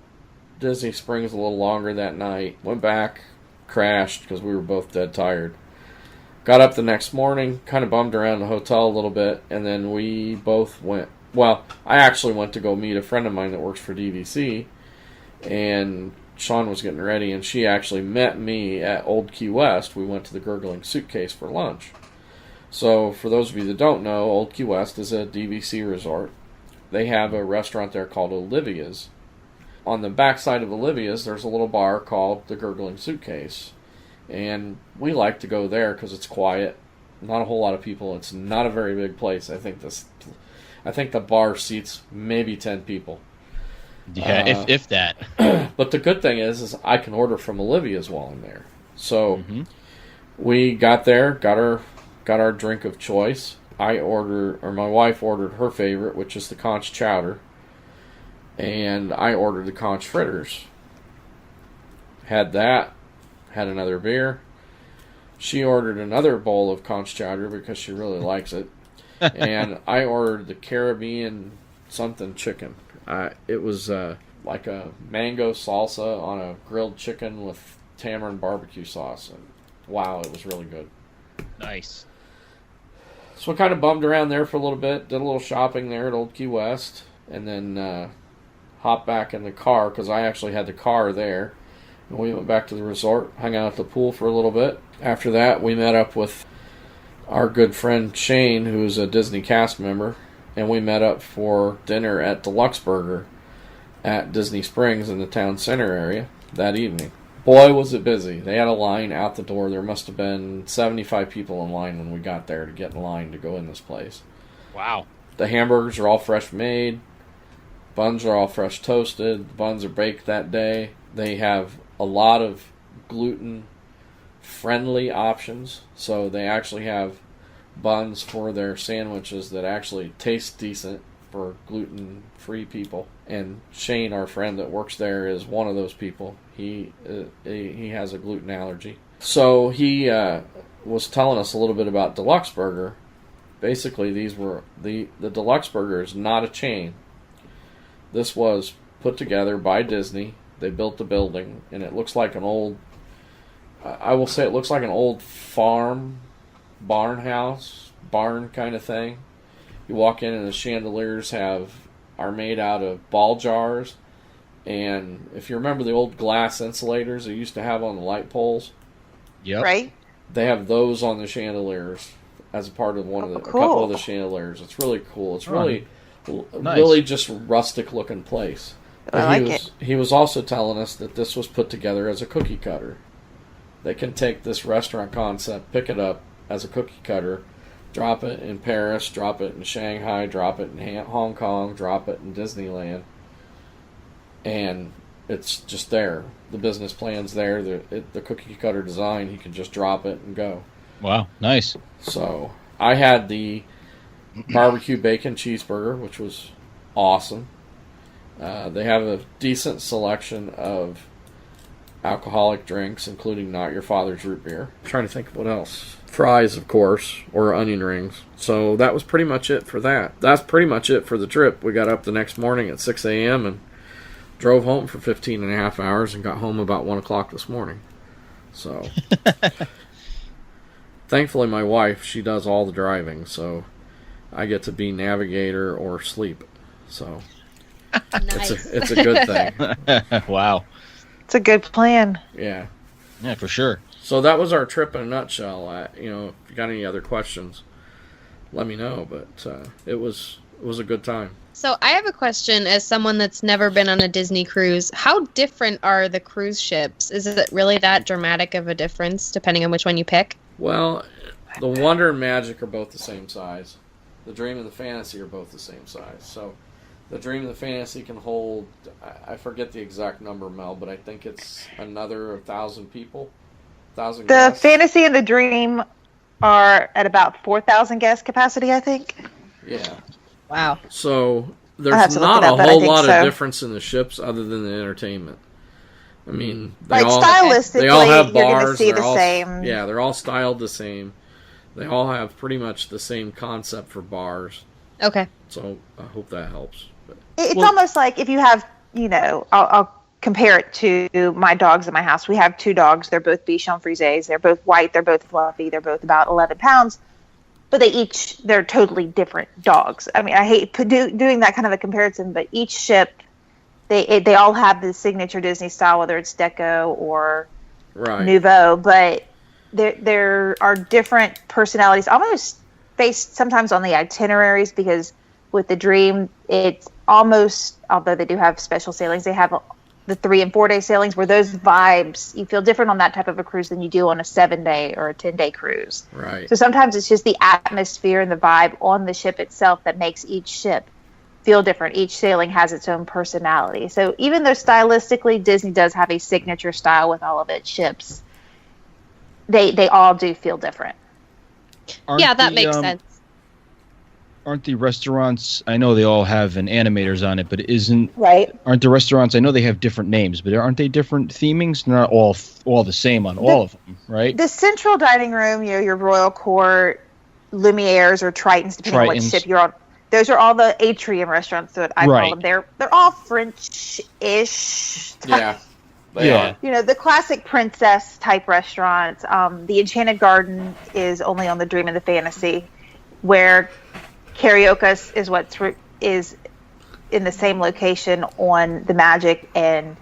Disney Springs a little longer that night. Went back, crashed because we were both dead tired. Got up the next morning, kind of bummed around the hotel a little bit, and then we both went. Well, I actually went to go meet a friend of mine that works for DVC, and Sean was getting ready, and she actually met me at Old Key West. We went to the Gurgling Suitcase for lunch. So, for those of you that don't know, Old Key West is a DVC resort. They have a restaurant there called Olivia's. On the backside of Olivia's, there's a little bar called the Gurgling Suitcase. And we like to go there because it's quiet. Not a whole lot of people. It's not a very big place. I think the bar seats maybe 10 people. Yeah, if that. But the good thing is I can order from Olivia's while I'm there. So we got there, got our drink of choice. My wife ordered her favorite, which is the conch chowder, and I ordered the conch fritters. Had that. Had another beer. She ordered another bowl of conch chowder because she really likes it. And I ordered the Caribbean something chicken. It was like a mango salsa on a grilled chicken with tamarind barbecue sauce. And wow, it was really good. Nice. So I kind of bummed around there for a little bit. Did a little shopping there at Old Key West. And then hopped back in the car because I actually had the car there. And we went back to the resort, hung out at the pool for a little bit. After that, we met up with our good friend Shane, who's a Disney cast member, and we met up for dinner at Deluxe Burger at Disney Springs in the town center area that evening. Boy, was it busy. They had a line out the door. There must have been 75 people in line when we got there to get in line to go in this place. Wow. The hamburgers are all fresh made. Buns are all fresh toasted. The buns are baked that day. They have a lot of gluten-friendly options. So they actually have buns for their sandwiches that actually taste decent for gluten-free people. And Shane, our friend that works there, is one of those people. He has a gluten allergy. So he was telling us a little bit about Deluxe Burger. Basically, these were the Deluxe Burger is not a chain. This was put together by Disney. They built the building, and it looks like an old, I will say it looks like an old barn kind of thing. You walk in and the chandeliers are made out of ball jars, and if you remember the old glass insulators they used to have on the light poles, yep. Right? They have those on the chandeliers as a part of a couple of the chandeliers. It's really cool. It's really nice. Really just rustic looking place. I like it. He was also telling us that this was put together as a cookie cutter. They can take this restaurant concept, pick it up as a cookie cutter, drop it in Paris, drop it in Shanghai, drop it in Hong Kong, drop it in Disneyland, and it's just there. The business plan's there. The cookie cutter design, he can just drop it and go. Wow, nice. So I had the barbecue bacon cheeseburger, which was awesome. They have a decent selection of alcoholic drinks, including Not Your Father's root beer. I'm trying to think of what else. Fries, of course, or onion rings. So that was pretty much it for that. That's pretty much it for the trip. We got up the next morning at 6 a.m. and drove home for 15 and a half hours and got home about 1 o'clock this morning. So thankfully my wife, she does all the driving, so I get to be navigator or sleep. So Nice. it's a good thing. Wow. It's a good plan. Yeah. Yeah, for sure. So that was our trip in a nutshell. If you got any other questions, let me know. But it was a good time. So I have a question as someone that's never been on a Disney cruise. How different are the cruise ships? Is it really that dramatic of a difference depending on which one you pick? Well, the Wonder and Magic are both the same size. The Dream and the Fantasy are both the same size. So the Dream and the Fantasy can hold, I forget the exact number, Mel, but I think it's another 1,000 people. 1,000 The guests. Fantasy and the Dream are at about 4,000 guest capacity, I think. Yeah. Wow. So I'll have there's to look not it a up, but I whole think lot so. of difference in the ships other than the entertainment. I mean, Like, stylistically, they all have you're going to bars. see they're the all, same. Yeah, they're all styled the same. They all have pretty much the same concept for bars. Okay. So I hope that helps. But, It's almost like if you have, I'll compare it to my dogs in my house. We have 2 dogs. They're both Bichon Frises. They're both white. They're both fluffy. They're both about 11 pounds. But they're totally different dogs. I mean, I hate doing that kind of a comparison, but each ship, they all have the signature Disney style, whether it's Deco or Nouveau, but there are different personalities, almost based sometimes on the itineraries, because with the Dream, it's almost, although they do have special sailings, they have the 3 and 4 day sailings, where those vibes, you feel different on that type of a cruise than you do on a 7-day or a 10-day cruise. Right. So sometimes it's just the atmosphere and the vibe on the ship itself that makes each ship feel different. Each sailing has its own personality. So even though stylistically Disney does have a signature style with all of its ships, they all do feel different. That makes sense. Aren't the restaurants, I know they all have an animators on it, but aren't the restaurants, I know they have different names, but aren't they different themings? They're not all the same on all of them, right? The central dining room, your Royal Court, Lumiere's or Triton's, depending on what ship you're on. Those are all the atrium restaurants that I call them. They're all French-ish. Yeah. The classic princess type restaurants. The Enchanted Garden is only on the Dream and the Fantasy, where Carioca's is in the same location on the Magic, and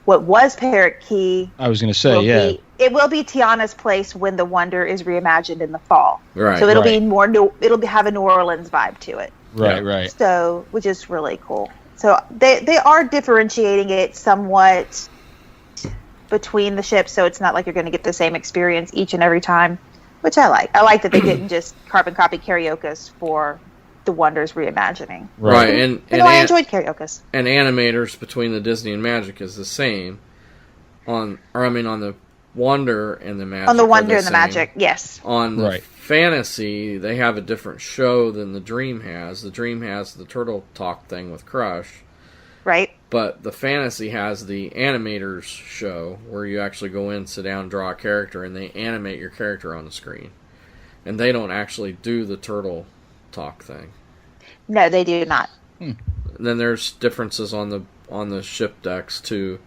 what was Parrot Key. I was going to say, it will be Tiana's place when the Wonder is reimagined in the fall. Right. So it'll be more it'll have a New Orleans vibe to it. Right. So, which is really cool. So they are differentiating it somewhat between the ships, so it's not like you're going to get the same experience each and every time, which I like. I like that they didn't just carbon copy Carioca's for the Wonder's reimagining. Right, and I enjoyed Carioca's. And animators between the Disney and Magic is the same. On the Wonder and the Magic. On the Wonder and the Magic, yes. On the Fantasy, they have a different show than the Dream has. The Dream has the Turtle Talk thing with Crush. Right. But the Fantasy has the animators show, where you actually go in, sit down, draw a character, and they animate your character on the screen. And they don't actually do the Turtle Talk thing. No, they do not. And then there's differences on the ship decks too.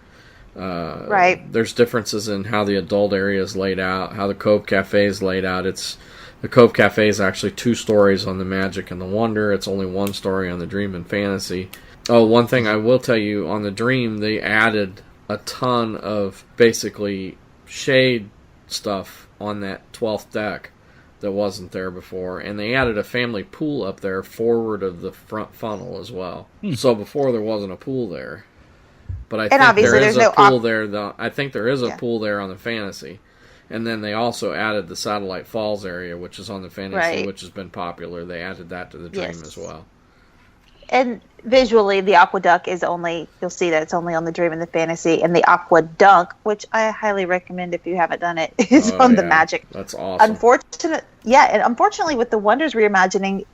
Right. There's differences in how the adult area is laid out, how the Cove Cafe is laid out. The Cove Cafe is actually 2 stories on the Magic and the Wonder. It's only 1 story on the Dream and Fantasy. Oh, one thing I will tell you, on the Dream, they added a ton of basically shade stuff on that 12th deck that wasn't there before, and they added a family pool up there forward of the front funnel as well. So before there wasn't a pool there, but I think there is a pool there. I think there is a pool there on the Fantasy, and then they also added the Satellite Falls area, which is on the Fantasy, which has been popular. They added that to the Dream as well. And visually, the Aquaduct is you'll see that it's only on the Dream and the Fantasy, and the Aquaduct, which I highly recommend if you haven't done it, is on the Magic. That's awesome. Unfortunately, with the Wonders reimagining,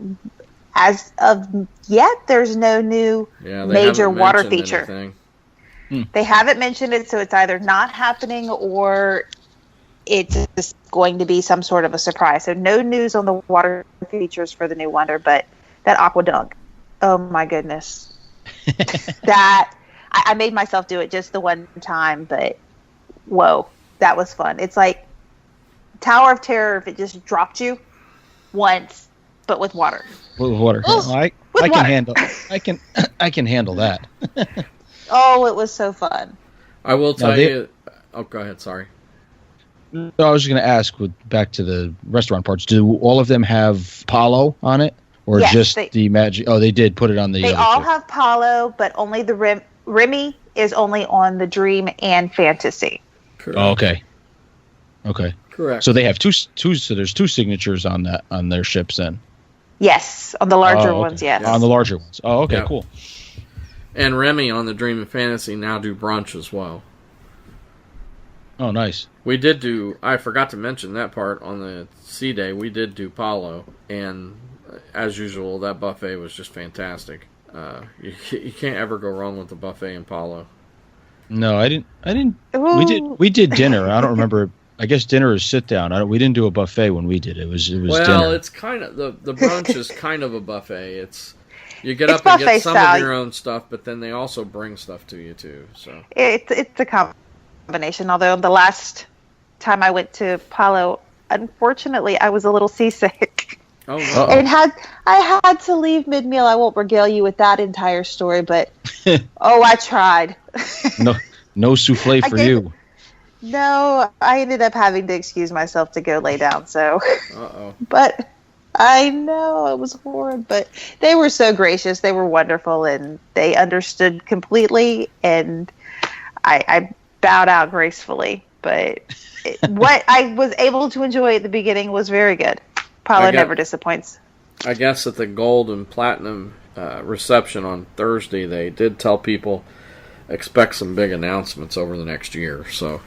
as of yet, there's no new major water feature. They haven't mentioned it, so it's either not happening or it's just going to be some sort of a surprise. So no news on the water features for the new Wonder, but that Aquaduct. Oh my goodness. That I made myself do it just the one time, but whoa, that was fun. It's like Tower of Terror if it just dropped you once, but with water. With water. I can handle that. Oh, it was so fun. I will tell you. Oh, go ahead. Sorry. No, I was just going to ask, back to the restaurant parts, do all of them have Palo on it? Or just the Magic? Oh, they did put it on the. They all have Palo, but only the Remy is only on the Dream and Fantasy. Correct. Oh, okay. Correct. So they have two. So there's 2 signatures on their ships then. Yes, on the larger ones. Yes. On the larger ones. Oh, okay, cool. And Remy on the Dream and Fantasy now do brunch as well. Oh, nice. We did do. I forgot to mention that part on the Sea Day. We did do Palo, and as usual, that buffet was just fantastic. You can't ever go wrong with the buffet in Palo. No, I didn't. Ooh. We did dinner. I don't remember. I guess dinner is sit down. We didn't do a buffet when we did. It was dinner. Well, it's kind of the brunch is kind of a buffet. You get It's up and get buffet some style. of your own stuff, but then they also bring stuff to you too. So It's a combination. Although the last time I went to Palo, unfortunately, I was a little seasick. oh no. Uh-oh. And I had to leave mid-meal. I won't regale you with that entire story, but I tried. No souffle for you. No, I ended up having to excuse myself to go lay down. So, Uh-oh. but I know it was horrid. But they were so gracious. They were wonderful, and they understood completely. And I bowed out gracefully. But what I was able to enjoy at the beginning was very good. Paula never disappoints. I guess at the gold and platinum reception on Thursday, they did tell people expect some big announcements over the next year. So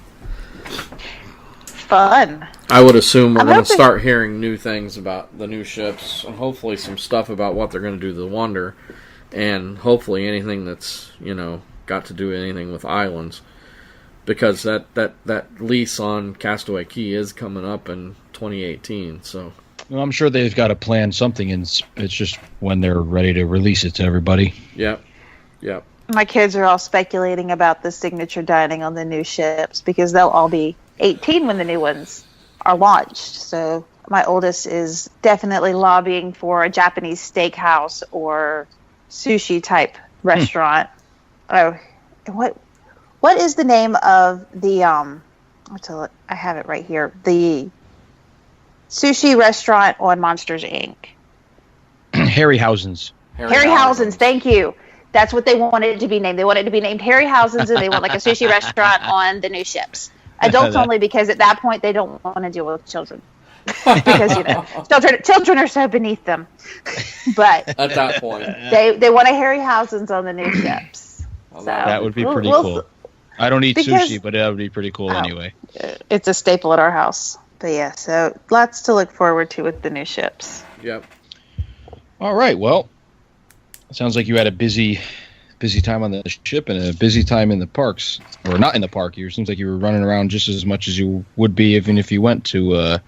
Fun. I would assume we're I'm going to hoping- start hearing new things about the new ships, and hopefully some stuff about what they're going to do to the Wonder, and hopefully anything that's got to do anything with islands, because that lease on Castaway Key is coming up in 2018. So. Well, I'm sure they've got to plan something, and it's just when they're ready to release it to everybody. Yep. My kids are all speculating about the signature dining on the new ships because they'll all be 18 when the new ones are launched. So my oldest is definitely lobbying for a Japanese steakhouse or sushi type restaurant. Oh, what is the name of the I have it right here. The sushi restaurant on Monsters Inc. Harryhausen's. Harryhausen's, thank you. That's what they wanted it to be named. They wanted it to be named Harryhausen's, and they want like a sushi restaurant on the new ships. Adults only, because at that point they don't want to deal with children. Because children are so beneath them. But At that point. they want a Harryhausen's on the new ships. So That would be pretty cool. I don't eat sushi, but that would be pretty cool anyway. It's a staple at our house. But yeah, so lots to look forward to with the new ships. Yep. All right. Well, it sounds like you had a busy time on the ship and a busy time in the parks, or not in the park. It seems like you were running around just as much as you would be even if you went to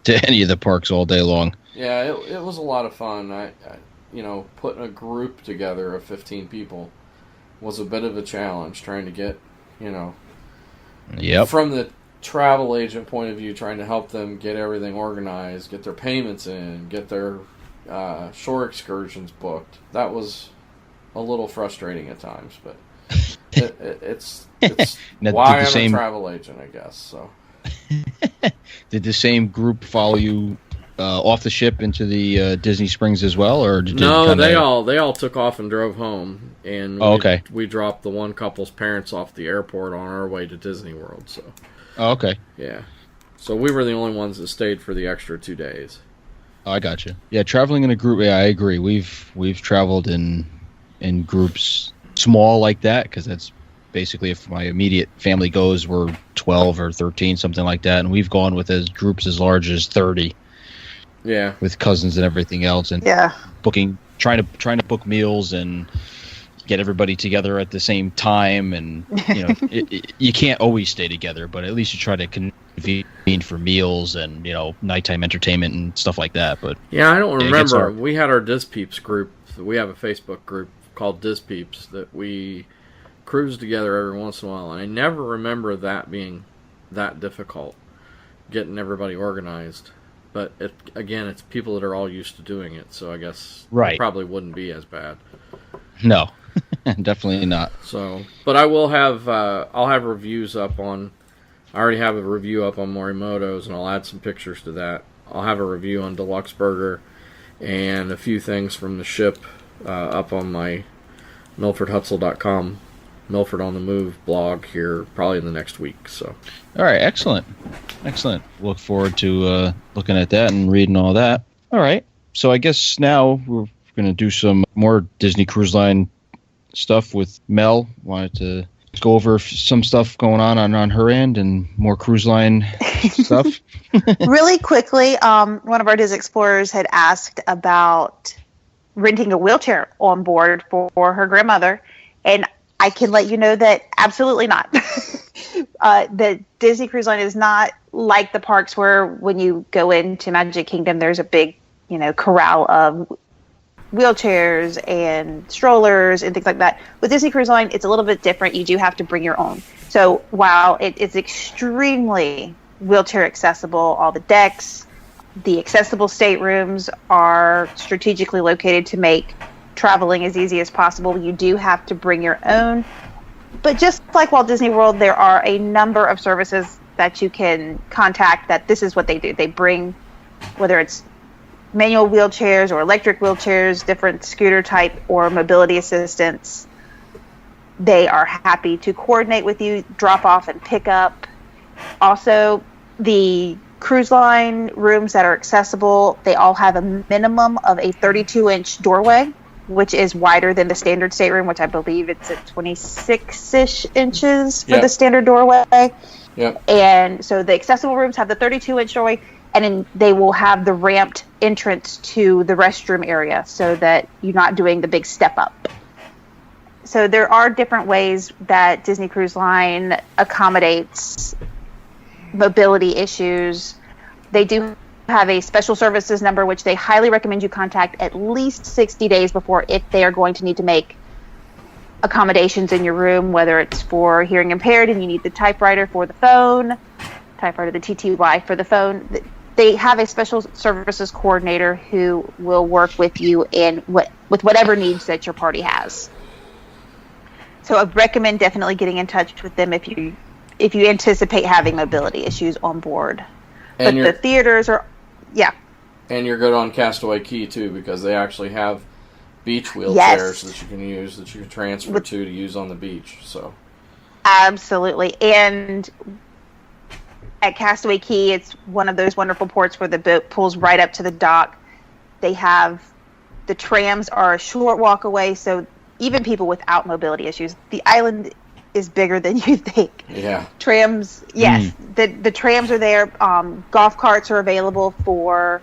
any of the parks all day long. Yeah, it was a lot of fun. I putting a group together of 15 people was a bit of a challenge, trying to get, Yep. from the travel agent point of view, trying to help them get everything organized, get their payments in, get their shore excursions booked. That was a little frustrating at times, but it's why I'm a travel agent, I guess. So, did the same group follow you off the ship into the Disney Springs as well, or did no? They all took off and drove home, and we dropped the one couple's parents off the airport on our way to Disney World. So, okay, yeah. So we were the only ones that stayed for the extra 2 days. Oh, I got you. Yeah, traveling in a group. Yeah, I agree. We've traveled in groups small like that, because that's basically, if my immediate family goes, we're 12 or 13, something like that, and we've gone with groups as large as 30. Yeah, with cousins and everything else, and trying to book meals and get everybody together at the same time, and you can't always stay together, but at least you try to convene for meals and nighttime entertainment and stuff like that. But yeah, I don't remember. We had our DisPeeps group. We have a Facebook group called DisPeeps that we cruise together every once in a while, and I never remember that being that difficult, getting everybody organized. But it's people that are all used to doing it, so I guess it probably wouldn't be as bad. No, definitely not. So, but I will have I'll have reviews up on. I already have a review up on Morimoto's, and I'll add some pictures to that. I'll have a review on Deluxe Burger, and a few things from the ship up on my MilfordHutzel.com Milford on the Move blog here probably in the next week. So, all right, excellent. Look forward to looking at that and reading all that. All right, so I guess now we're going to do some more Disney Cruise Line stuff with Mel. Wanted to go over some stuff going on her end and more cruise line stuff. Really quickly, one of our DisExplorers had asked about renting a wheelchair on board for her grandmother, and I can let you know that absolutely not. The Disney Cruise Line is not like the parks where when you go into Magic Kingdom, there's a big, corral of wheelchairs and strollers and things like that. With Disney Cruise Line, it's a little bit different. You do have to bring your own. So while it is extremely wheelchair accessible, all the decks, the accessible staterooms are strategically located to make traveling as easy as possible. You do have to bring your own. But just like Walt Disney World, there are a number of services that you can contact that this is what they do. They bring, whether it's manual wheelchairs or electric wheelchairs, different scooter type or mobility assistance. They are happy to coordinate with you, drop off and pick up. Also, the cruise line rooms that are accessible, they all have a minimum of a 32-inch doorway, which is wider than the standard stateroom, which I believe it's at 26-ish inches for the standard doorway. Yep. And so the accessible rooms have the 32-inch doorway, and then they will have the ramped entrance to the restroom area so that you're not doing the big step up. So there are different ways that Disney Cruise Line accommodates mobility issues. They do have a special services number, which they highly recommend you contact at least 60 days before if they are going to need to make accommodations in your room, whether it's for hearing impaired and you need the typewriter for the phone, typewriter, the TTY for the phone. They have a special services coordinator who will work with you with whatever needs that your party has. So I recommend definitely getting in touch with them if you anticipate having mobility issues on board. And but the theaters are, And you're good on Castaway Key too, because they actually have beach wheelchairs that you can use, that you can transfer to use on the beach. So absolutely. And at Castaway Key, it's one of those wonderful ports where the boat pulls right up to the dock. They have the trams are a short walk away, so even people without mobility issues, the island is bigger than you think. Yeah. Trams, yes. The trams are there. Golf carts are available for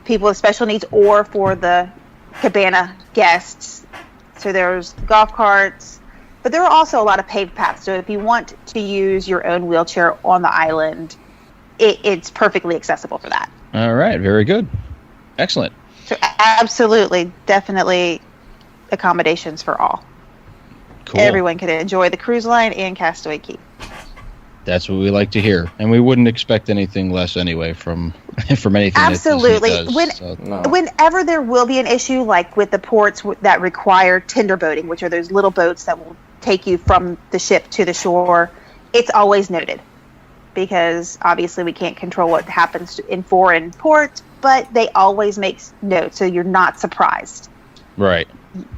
people with special needs or for the cabana guests. So there's golf carts, but there are also a lot of paved paths. So if you want to use your own wheelchair on the island, it's perfectly accessible for that. All right. Very good. Excellent. So absolutely, definitely accommodations for all. Cool. Everyone can enjoy the cruise line and Castaway Key. That's what we like to hear, and we wouldn't expect anything less anyway from anything. Absolutely. That Disney does, Whenever there will be an issue, like with the ports that require tender boating, which are those little boats that will take you from the ship to the shore, it's always noted, because obviously we can't control what happens in foreign ports, but they always make notes, so you're not surprised. Right.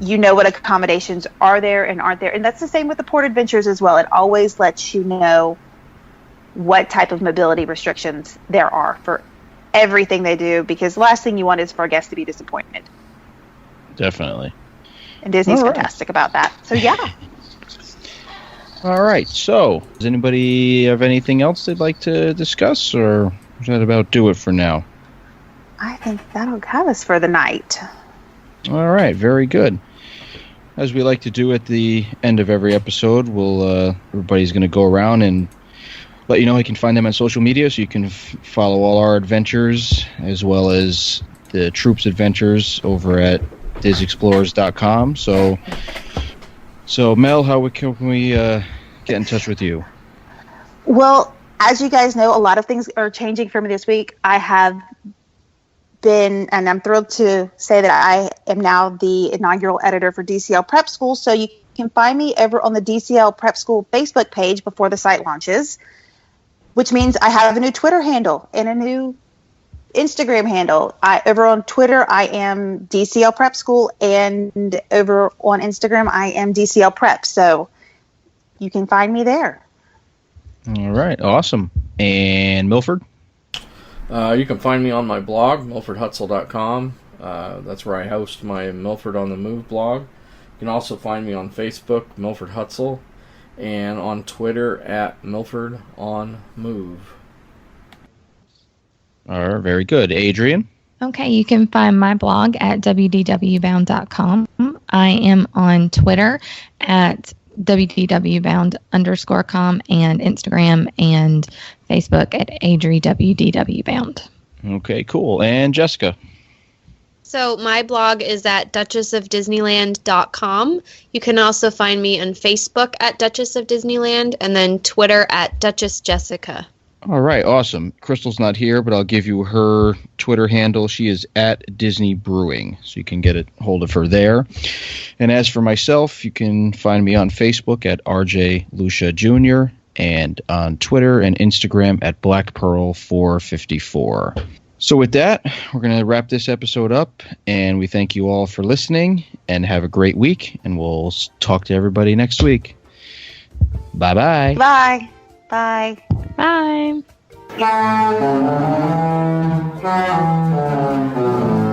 You know what accommodations are there and aren't there. And that's the same with the port adventures as well. It always lets you know what type of mobility restrictions there are for everything they do, because the last thing you want is for a guest to be disappointed. Definitely. And Disney's fantastic about that. So, yeah. All right. So, does anybody have anything else they'd like to discuss, or does that about do it for now? I think that'll have us for the night. All right, very good. As we like to do at the end of every episode, everybody's going to go around and let you know you can find them on social media, so you can follow all our adventures as well as the troop's adventures over at DisExplorers.com. So Mel, how can we get in touch with you? Well, as you guys know, a lot of things are changing for me this week. I have been, and I'm thrilled to say that I am now the inaugural editor for DCL Prep School. So you can find me over on the DCL Prep School Facebook page before the site launches, which means I have a new Twitter handle and a new Instagram handle. Over on Twitter, I am DCL Prep School, and over on Instagram, I am DCL Prep. So you can find me there. All right. Awesome. And Milford? You can find me on my blog, milfordhutzel.com. That's where I host my Milford on the Move blog. You can also find me on Facebook, Milford Hutzel, and on Twitter at Milford on Move. All right, very good. Adrian? Okay, you can find my blog at wdwbound.com. I am on Twitter at wdwbound_com and Instagram and Facebook at AdriWDWBound. Okay, cool. And Jessica? So my blog is at duchessofdisneyland.com. You can also find me on Facebook at Duchess of Disneyland and then Twitter at Duchess Jessica. All right, awesome. Crystal's not here, but I'll give you her Twitter handle. She is at Disney Brewing, so you can get a hold of her there. And as for myself, you can find me on Facebook at RJ Lucia Jr. and on Twitter and Instagram at BlackPearl454. So with that, we're going to wrap this episode up, and we thank you all for listening, and have a great week, and we'll talk to everybody next week. Bye-bye. Bye. Bye. Bye.